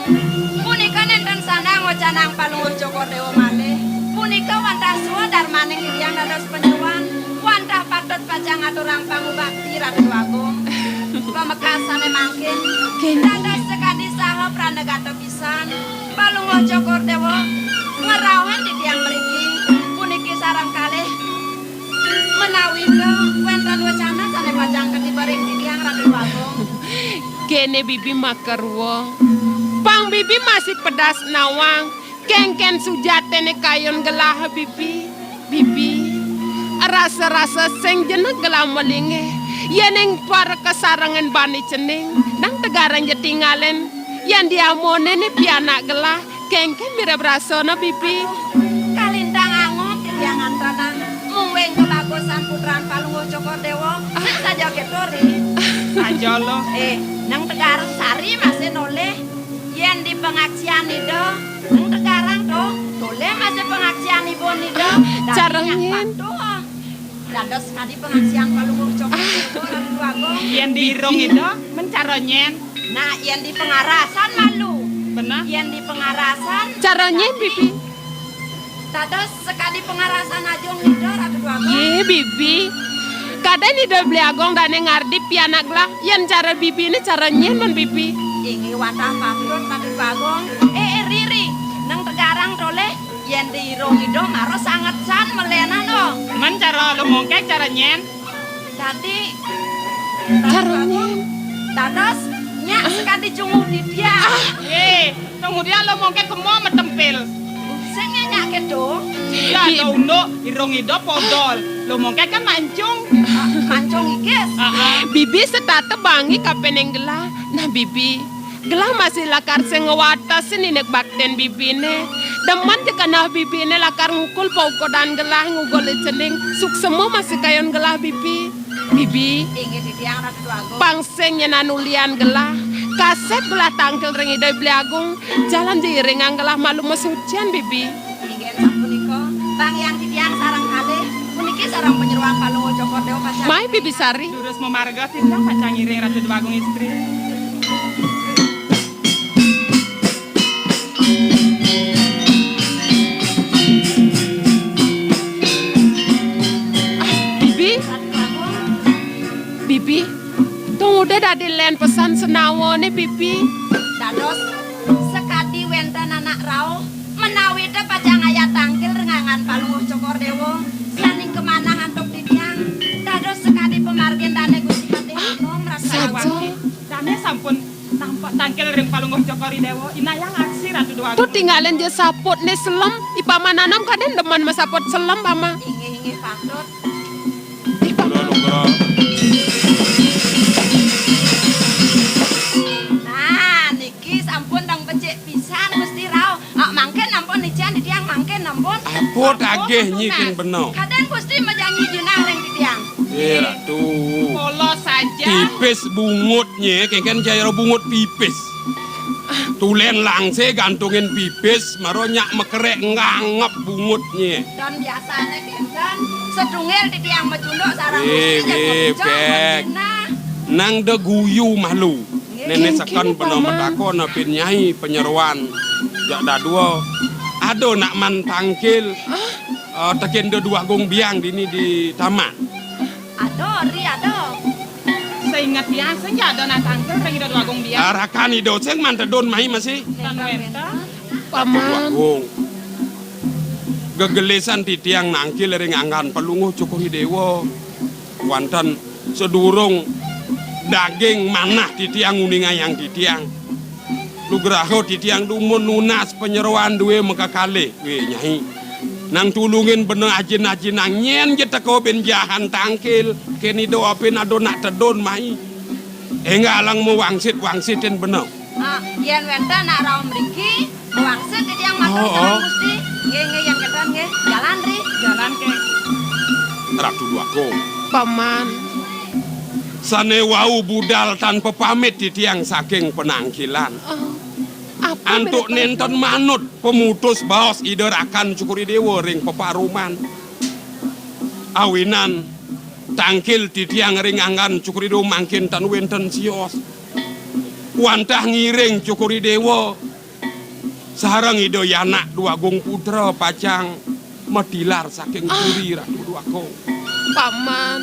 G: punika nenten sana ngocanang palunguh cokor dewa malih. Punika wantah suwa darmaning titiang dados penyewan. Wantah patut pacang aturang pangubakti Ratu Agung. Pamekasane mangkin. Dados sekadi saha pranegata pisan. Palunguh cokor dewa ngerawan titiang mriki. Puniki sarang kalih menawi ke wenten wacana sane pacang ketibaring titiang Ratu Agung.
I: Kene Bibi makerwo. Pang Bibi masih pedas nawang. Kengken sujatene kayon gelah Bibi. Bibi. Rasa-rasa seng jenak gelah melingeh. Yeneng para kesarangan bani cening. Nang tegaran jetingalen. Yang diamone ne pianak gelah. Kengken mirip rasana Bibi.
G: Kalintang angot yang antanan mungweng kebagusan putraan palunguh cokor dewa saja ketori.
H: saja lo.
G: Nang Tegarang Sari masih noleh. Yen di pengaksian itu, nang Tegarang tuh, noleh masih pengaksian ibu itu.
I: Carangin.
G: Dados kadi pengaksian Palungguh Cokor Dewo lalu Agong.
H: Yen di irung itu, mencaronyen.
G: Nah, yen di pengarasan malu.
H: Benar.
G: Yen di pengarasan.
I: Caranya bibi.
G: Dados sekali pengarasan ajong itu lalu Agong.
I: Ye bibi. Kadang ida beli agong dan ngardi pianak lah. Yang cara bibi ini caranya man bibi.
G: Ingi watah patrun lalu Agong. Riri, nang Tegarang toleh. Yen di irung itu maro sangat san melena no.
H: Men cara lo mongkek caranyen.
G: Tadi
I: Caranya.
G: dados nyak sekali cungu di dia.
H: Kemudian lo mongkek kemo metempil.
G: Sing nyak kedo.
H: Ya lo undo irung itu podol. Lo mongkek kan mancung.
G: Mancung ikis.
I: Bibi setata bangi kapeneng gelah. Nah bibi. Gelah masih lakar sengewata sininek bakten bibi ne. Deman je kana bibi ne lakar ngukul paukodan gelah ngugol ceneng. Suk semua masih kayon gelah bibi. Bibi.
G: Ingi di tiang ratu Agong.
I: Pangseng nulian gelah. Kaset gelah tangkel rengi dari beli agung. Jalan di ringang gelah malu mesucian bibi.
G: Ingin sapuniko. Bang yang di tiang sarang kali. Puniki sarang penyeruan Palungguh Cokor Dewo Pacang.
I: Mai bibi Sari.
H: Terus memarga tiang pacang iring Ratu Agong istri.
I: Bibi, tunggu deh dari len pesan senawo nih Bibi.
G: Dados sekadi wenten anak rau menawi de pacang ayat tangkil rengangan Palungguh Cokor Dewo saning kemana hantuk di tiang. Dados sekadi pemargen dane Gusti Patih Anom rasa
I: Saja.
H: Dane sampun nampak tangkil ring Palungguh Cokor Dewo. Inayang aksi Ratu Agong.
I: Tuh tinggalin je saput nih selam. Ipaman anam kadang deman mesaput selam pama.
G: Ingi patut. Nah, niki sampun dang becik pisan Gusti Rau. Mangken ampun nijan di tiang mangken ampun.
F: Apa dagih nyikin beno?
G: Kadang Gusti mejangi jenah ring di tiang.
F: Ratu.
H: Polos saja.
F: Pipis bungutnya, kengken cair bungut pipis. Tulen langse gantungin pipis, maronyak mekerek ngangep bungutnya.
G: Dan biasanya kenten sedungil di tiang mecunduk sarang
F: Bek.
G: Gusti
F: Nang de guyu malu. Nenek sekan benom medako na pinyai penyeruan. Jak da dua. Ado nak man tangkil. Tekin de dua gong biang dini di taman.
G: Ado.
H: Seingat dia senja ada nak tangkil ring Ratu Agong dia.
F: Arakani do seng man tedon mai masih.
H: Dan wenta.
I: Paman.
F: Gong. Gegelisan di tiang nangkil ring anggan Palungguh Cokor Dewo. Wantan sedurung daging manah di tiang uninga yang di tiang. Nugraho di tiang dumun nunas penyeruan duwe mekakale. We nyai. Nang tulungin bener ajin-ajin nang nyen jeta ko ben jahan tangkil. Keni do apen ado nak tedon mai. Enggak alang mau wangsitin bener.
G: Yen wenta nak rau mriki wangsit di tiang matur sarang Gusti. Nge yang kedan nge jalan ri.
H: Jalan ke.
F: Ratu Agong.
I: Paman.
F: Sane wau budal tanpa pamit di tiang saking penangkilan.
I: Apa
F: Antuk nenten manut pemutus baos iderakan Cokor Dewo ring peparuman. Awinan tangkil di tiang ring anggan Cokor Dewo mangkin tan wenten sios. Wantah ngiring Cokor Dewo. Sarang ido yanak dua gong putra pacang medilar saking puri Ratu Agong.
I: Paman.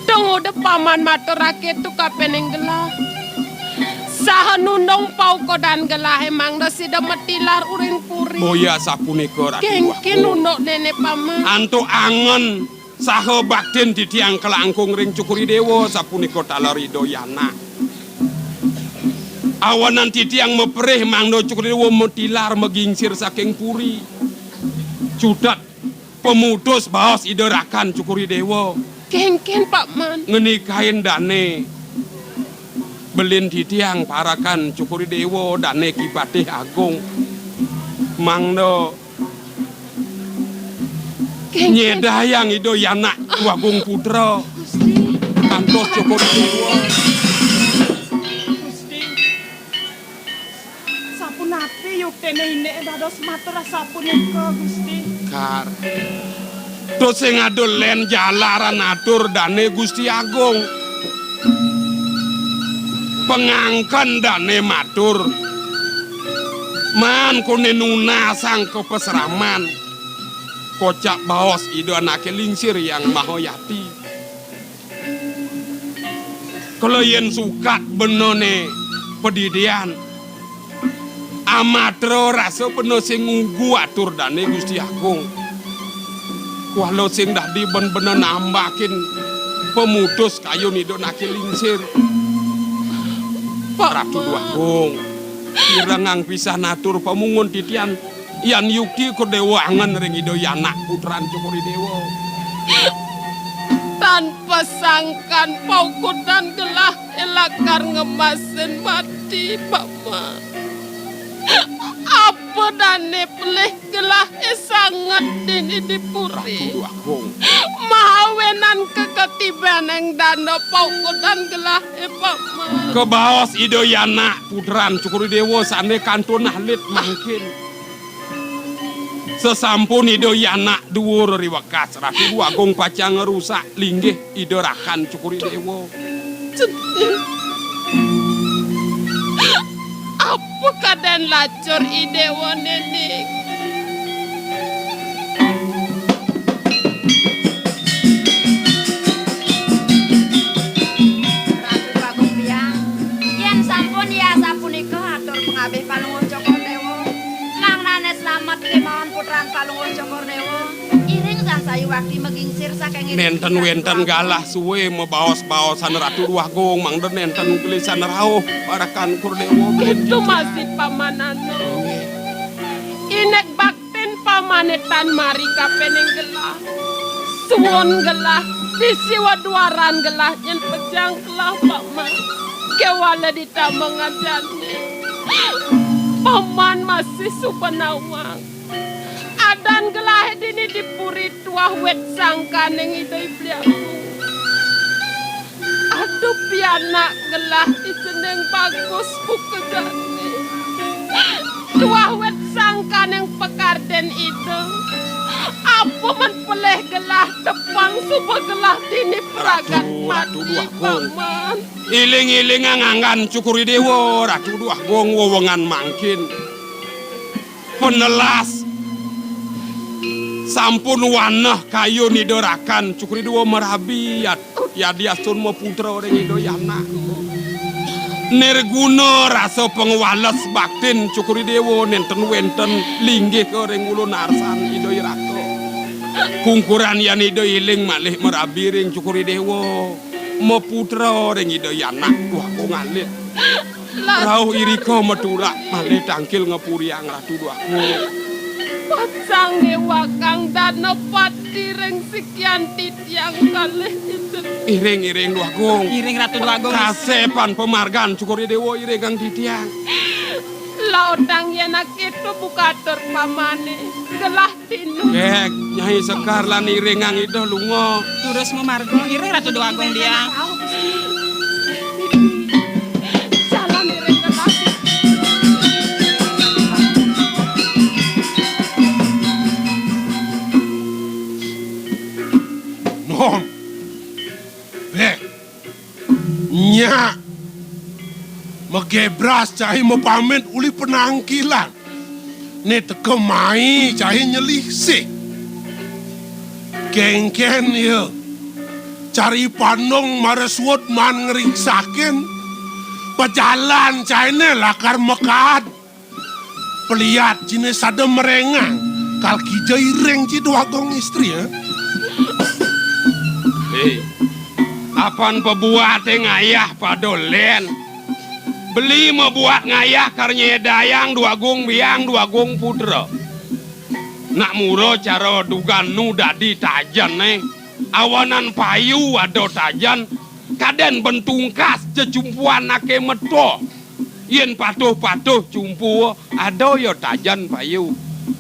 I: Tunggu de paman matur rakyat tu kapeneng gelah. Saha nundong pau kodan gelah emang da sida metilar uring puri.
F: Boya sapunika Ratu
I: Kengken
F: Agong.
I: nundok nenek paman.
F: Antuk angen saha bakten di tiang kelangkung ring Cokor Dewo sapunika talarido yanak. Awan nanti tiang meperih mangdo Cokor Dewo metilar megingsir saking puri. Cudat pemutus baos iderakan Cokor Dewo.
I: Kengken paman.
F: Ngenikahin dane. Belin di tiang parakan Cokor Dewo dane Ki Patih Agung. Mangdo nyedayang ido yanak dua gong putra.
G: Gusti.
E: mantos Cokori Dewa.
H: Gusti. Sapunate yuktene ine dados matur sapunika Gusti.
C: Kar. Terus sing adol len jalaran atur dane Gusti Agung. Pengangkan dane matur. Man kone nuna sang kepeseraman. Kocak baos ido anake lingsir yang mahoyati. Kalau yen sukat benone pedidian. Amatro rasa penuh sing ngunggu atur dane Gusti Agung. Walau sing dah di ben-bener nambakin pemutus kayu nido nake lingsir. Ratu Agung. Kirangang pisah natur pamungun titian yan yukti kedewangan ring ido yanak putran Cokori Dewa.
I: Tanpa sangkan paukutan gelah elakar ngemasin mati Pama. Apa dane pelih gelah sangat dini dipuri.
C: Ratu Agung.
I: Mahawenan keketiban yang dana paukutan gelah Pama.
C: Kebawas ido yanak putran Cokori Dewa sane kantun ahlit mangkin. Sesampun ido yanak dhuwur riwakas Ratu Agung pacang ngerusak linggih ido rakan Cokori Dewa.
I: Apa keadaan lacur idewa nenek?
G: Ratu Agung Biang, yen sampun ya sapunika atur pengabih Palungguh Cokordewo. Langnane slamet kemawon putran Palungguh Cokordewo. Iring sasayu wakti megingsir saking
C: Nenten-wenten galah suwe mebaos-baosan Ratu Agung mangda nenten gelisan rauh barakan Kurdewo.
I: Itu masih pamanano. Inek bakten pamanetan mari kapening gelah. Suwon gelah, disiwa duaran gelah yen pejang gelah Paman. Kewala ditamang ajane. Paman masih supanawang. Adan gelah dini dipuri tuah wet sangkaneng idoi bliaku. Aduh pianak gelah iseneng bagus bukegane. Tuah wet sangkaneng pekarden itu. Apa men peleh gelah tepang suba gelah dini peragat mati Paman.
C: Iling-iling ngangan Cokori Dewa Ratu Agung wewengan mangkin. Penelas sampun wanah kayu nidorakan Cokori Dewa merabi ya diasun mau putra orang ido yanak. Nirguna rasa pengwalas baktin Cokori Dewa nenten wenten linggih ke orang ulun arsan ido irako. Kungkuran yan ido iling malih merabi ring Cokori Dewa. Mau putra orang ido yanak wah kok ngalit. Rauh iriko medulak malih tangkil ngepuriang Ratu Agung.
I: Pacange wakang dana pati ring sekian titiang kalih itu.
C: Iring Agung.
H: Iring Ratu Agung.
C: Kasepan pemargan Cokori Dewa iring kang titiang.
I: Lautang yenak itu bukatur pamane. Gelah tinu.
C: Nyai Sekar lan iring kang itu lunga.
H: Terus memargo iring Ratu Agung dia.
I: Jalan iring gelah.
C: Nom. Nya. Megebras cai mepamit uli penangkilan. Ni tekemai cai nyelisik. Kengken ya. Cari panong mareswot man ngeriksakin. Pejalan cai ne lakar mekat. Peliat cine sada merengang. Kal kijai iring Cido Agung istri ya. Hei. Apan pebuat ngayah padolen. Beli membuat ngayah karnya dayang Dua Agung Biang Dua Agung Putra. Nak muro cara dugan nu dadi tajan awanan payu ado tajan kaden bentungkas jejumpuan nake meto. Yen patuh-patuh cumpu ado yo tajan payu.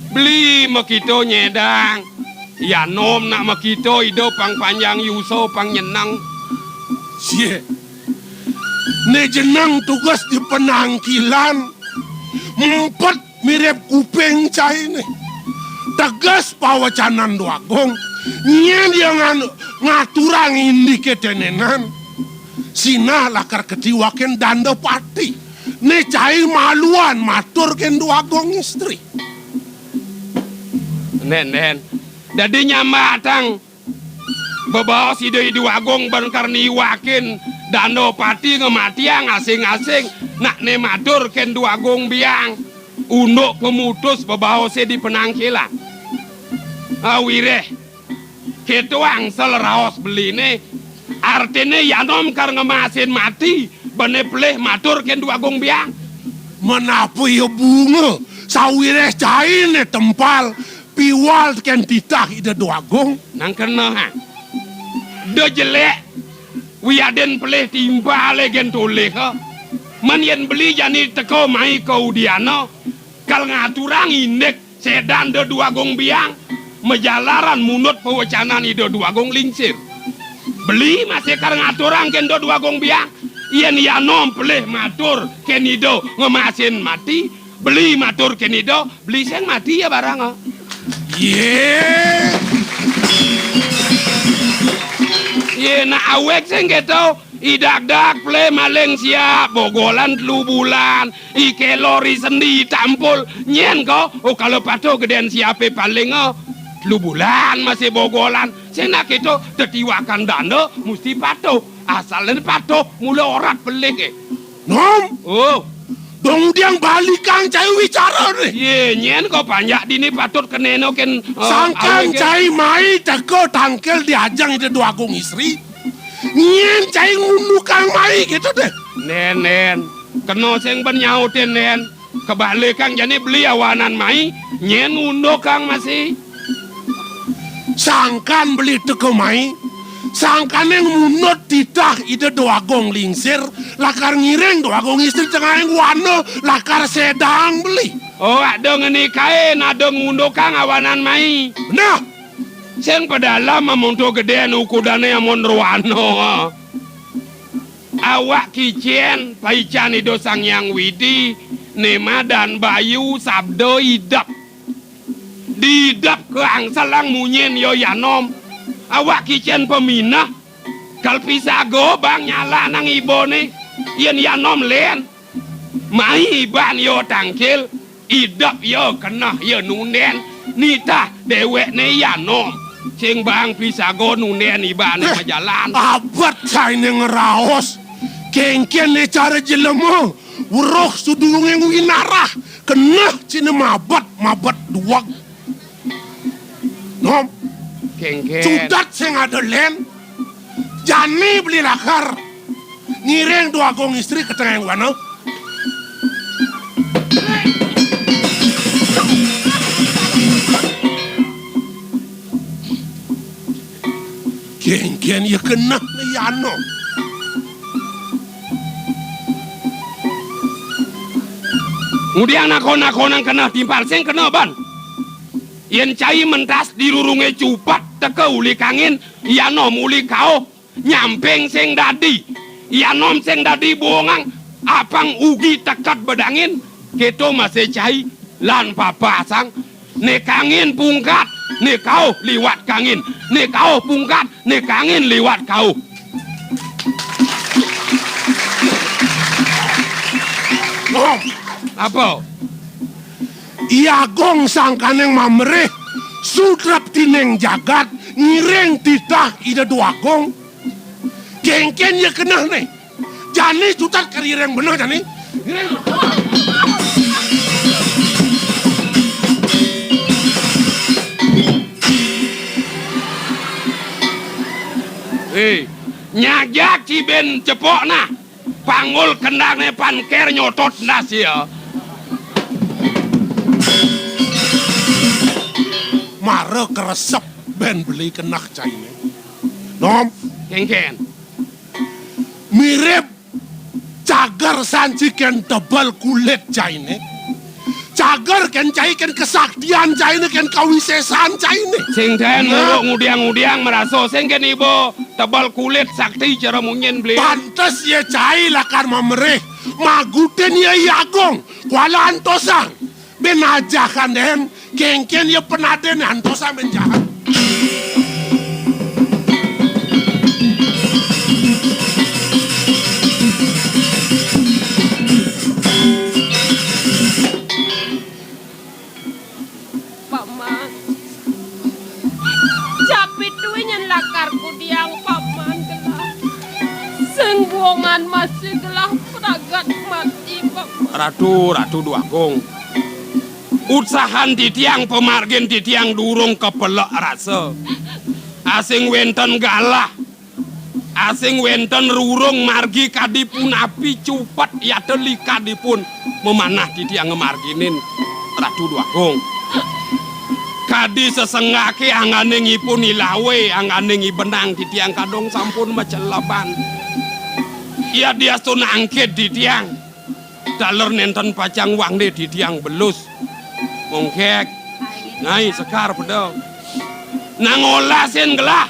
C: Beli makito nyedang. Ya nom nak makito ido pang panjang yuso pang nyenang. Cie. Ne jenang tugas di penangkilan. Empat mirip kuping cai ne. Tegas pawacanan Duagong. Nyen yang ngaturang indike tenenan. Sina lakar ketiwaken danda pati. Ne cai maluan matur ken Duagong istri.
F: Nen. Dadinya matang. Bebawa si Duagong berkarni wakin dando pati ngematiang asing-asing nak ne matur ken Duagong biang unduk pemutus bebawa si di penangkilan. Awireh ketuang seleraos beli ne artinya yanom kar ngemasin mati bene peleh matur ken Duagong biang.
C: Menapa ya bunga sawireh cai ne tempal piwal ken titah ida Duagong.
F: Nang kena ha. Do jelek wiaden peleh timba legen toleh ha. Man yen beli jani teko mai kau diano kal ngaturang indek sedan do Duagong biang menjalaran munut pewacanan ida Duagong lingsir. Beli masih kar ngaturang ken do Duagong biang yen yanom peleh matur ken ido ngemasin mati beli matur ken ido beli seng mati ya barang ha. Ye na awek sing keto idak-dak ple maleng siap bogolan telu bulan ike lori sendi tampul nyen ko kalau pato gedean siape paling telu bulan masih bogolan sing nak keto tetiwakan dana mesti pato asalnya pato mula orat pelik
C: Nom.
F: Oh
C: Dong diang balikang cai wicara nih.
F: Ye nyen ko banyak dini patut keneno ken
C: Sangkan cai mai teko tangkel diajang ide Duagong istri. Nyen cai ngunukang mai gitu deh.
F: Nen keno sing benyautin nen kebalik kang jani beli awanan mai nyen unduk kang masih.
C: Sangkan beli teko mai. Sangkan yang munut titah ide Duagong lingsir. Lakar ngireng Duagong istri tengah yang wano lakar sedang beli.
F: Oh ada ngenikain ada ngundukang awanan mai.
C: Nah.
F: Sen pedalam memuntu gedean ukudane amon ruano. Awak kicien paican ido sang yang widi nema dan bayu sabdo idap. Didap ke angsalang munyen yo yanom. Awak kicien peminah kal pisago bang nyala nang ibone yen yanom len mai ban yo tangkil idap yo kena yo nunen nita dewek ne yanom sing bang pisago nunen ibane majalan
C: abad cai ne ngeraos kengken ne cara jelemo uroh sudulung yang winarah kena cina mabat duag nom
F: kengken
C: sudat sing ada len jani beli lakar ngireng Duagong istri ke tengah yang wano kengken ya kena ne yano
F: Kemudian nakon-nakonan kena timpal sing kena ban yen cai mentas dirurunge cupat teke uli kangin yanom uli kau nyampeng sing dadi yanom sing dadi buongang apang ugi tekat bedangin keto masih cai lan papasang ne kangin pungkat ne kau liwat kangin ne kau pungkat ne kangin liwat kau
C: nom
F: apa
C: Iagong sangkaneng mamreh sudrap tineng jagat ngireng titah ida Duagong kengken ya kena nih jani sutat karireng bener jani
F: nyajak ciben cepok nah pangul kendangnya panker nyotot nasi ya
C: mare keresep ben beli kenak caine nom
F: kengken
C: mirip cagar sanci ken tebal kulit caine cagar ken cai ken kesaktian caine ken kawisesan caine
F: sing den ngudiang-ngudiang meraso sing ken ibu tebal kulit sakti cara mungkin beli.
C: Pantes ye cai lakar mamereh. Maguten ye yagong. Kuala antosang. Ben aja kan den. Kengken ye penaden antosang ben jahat.
I: Paman. Capit tuh nyen lakarku diang paman gelah. Sengguongan masih gelah peragat mati paman.
F: Ratu Duagung. Usahan di tiang pemargin di tiang durung kepelak rasa. Asing wenten galah. Asing wenten rurung margi kadipun api cupat ya teli kadipun memanah di tiang ngemarginin Ratu Duagung. Kadi sesengake angane ngipun ilawe angane ngibenang di tiang kadong sampun macelaban. Ia dia stun angket di tiang. Daler nenten pacang wang de di tiang belus. Mongkek. Nai sekar pedang. Nangola sen gelah.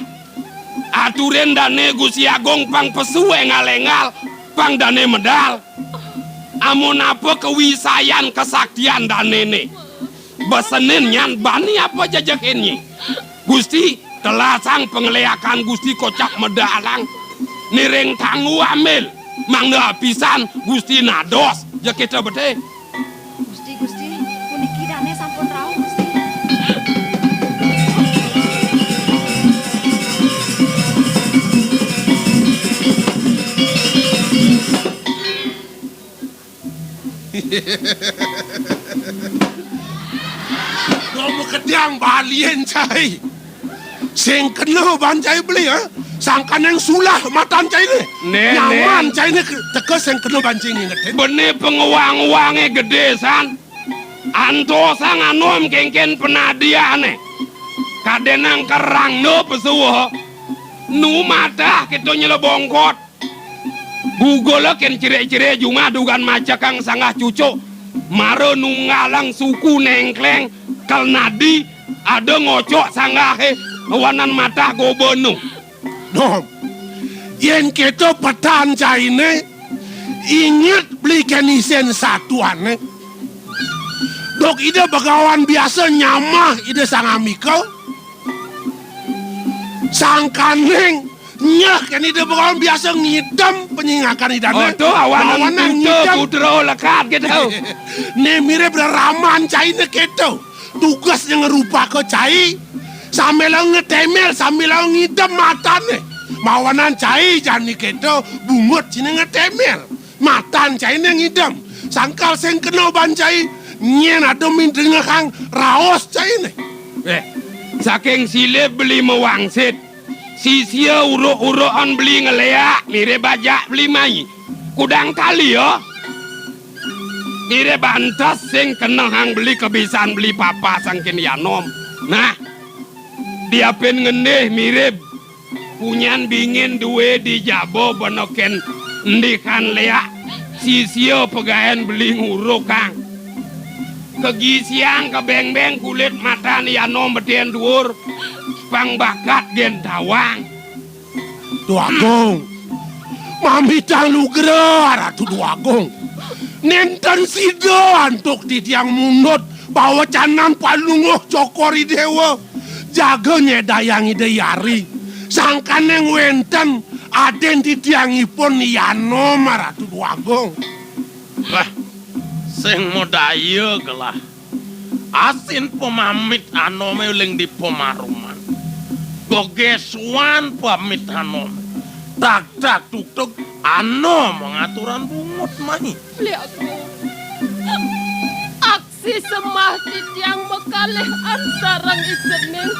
F: Aturen dane Gusti Agung pang pesuwe ngalengal pang dane medal. Amun apa kewisayan kesaktian dane ne. Besenin nyan bani apa jajak ini. Gusti telasang pengeleakan Gusti kocak medalang. Nireng tanggu amil. Mang pisan Gusti nados. Ya kita bete.
G: Gusti, puniki dane sampun rawuh Gusti.
C: Kamu kediang balien cai. Sing kena bancai beli ha. Sangkan yang sulah matan cai ni. Nyaman cai ni teka sing kena bancing inget.
F: Bene pengewang-wange gede san. Anto sang anom kengken penadiane. Kadenang kerang no pesuho. Nu mata kita nyelebongkot. Google ken cire-cire junga dugan maca kang sangah cucuk. Maro nunggalang suku nengkleng kal nadi ada ngocok sangahe wanan mata gobonu.
C: Nom. Yen kita petan cai ni ingat beli kenisen satuan ni. Dok ide bagawan biasa nyamah ide sang amikal. Sang kaneng nyah kan ide bagawan biasa ngidam penyingakan idana.
F: Oh tu awanan tuta putro lekat gitu.
C: Ne mirip raman cai ne keto. Tugas yang ngerupa ke cai. Sambil ngetemel sambil ngidam matane. Mawanan cai jani keto bungut cina ngetemel. Matan cai ne ngidam. Sangkal sing kena bancai nyen ada mindengah kang raos cai ne.
F: Saking sile beli mewangsit. Sisia uruk-urukan beli ngeleak. Mire bajak beli mai. Kudang tali yo. Mire bantas sing kena hang beli kebisan beli papa sangkin yanom. Nah. Dia pen ngendeh mirip punyan bingin duwe di jabo benoken ndikan leak sisio pegaen beli nguruk kang kegisiang kebeng-beng kulit mata yanom beten dhuwur pang bakat gen tawang
C: Duagung mami talu gera Ratu Duagung nenten sido antuk di tiang mundut bawa canan palunguh cokori dewa jaga nyedayang ide yari sangkan yang wenten aden di tiangipun Yanom Ratu Duagung.
A: Wah, sing modaya gelah asin pemamit anome uling di pemaruman gogeswan pamit anome tak tuk anom mengaturan bungut mai
I: Lihat aksi semah di tiang bekalih ansarang ijeneng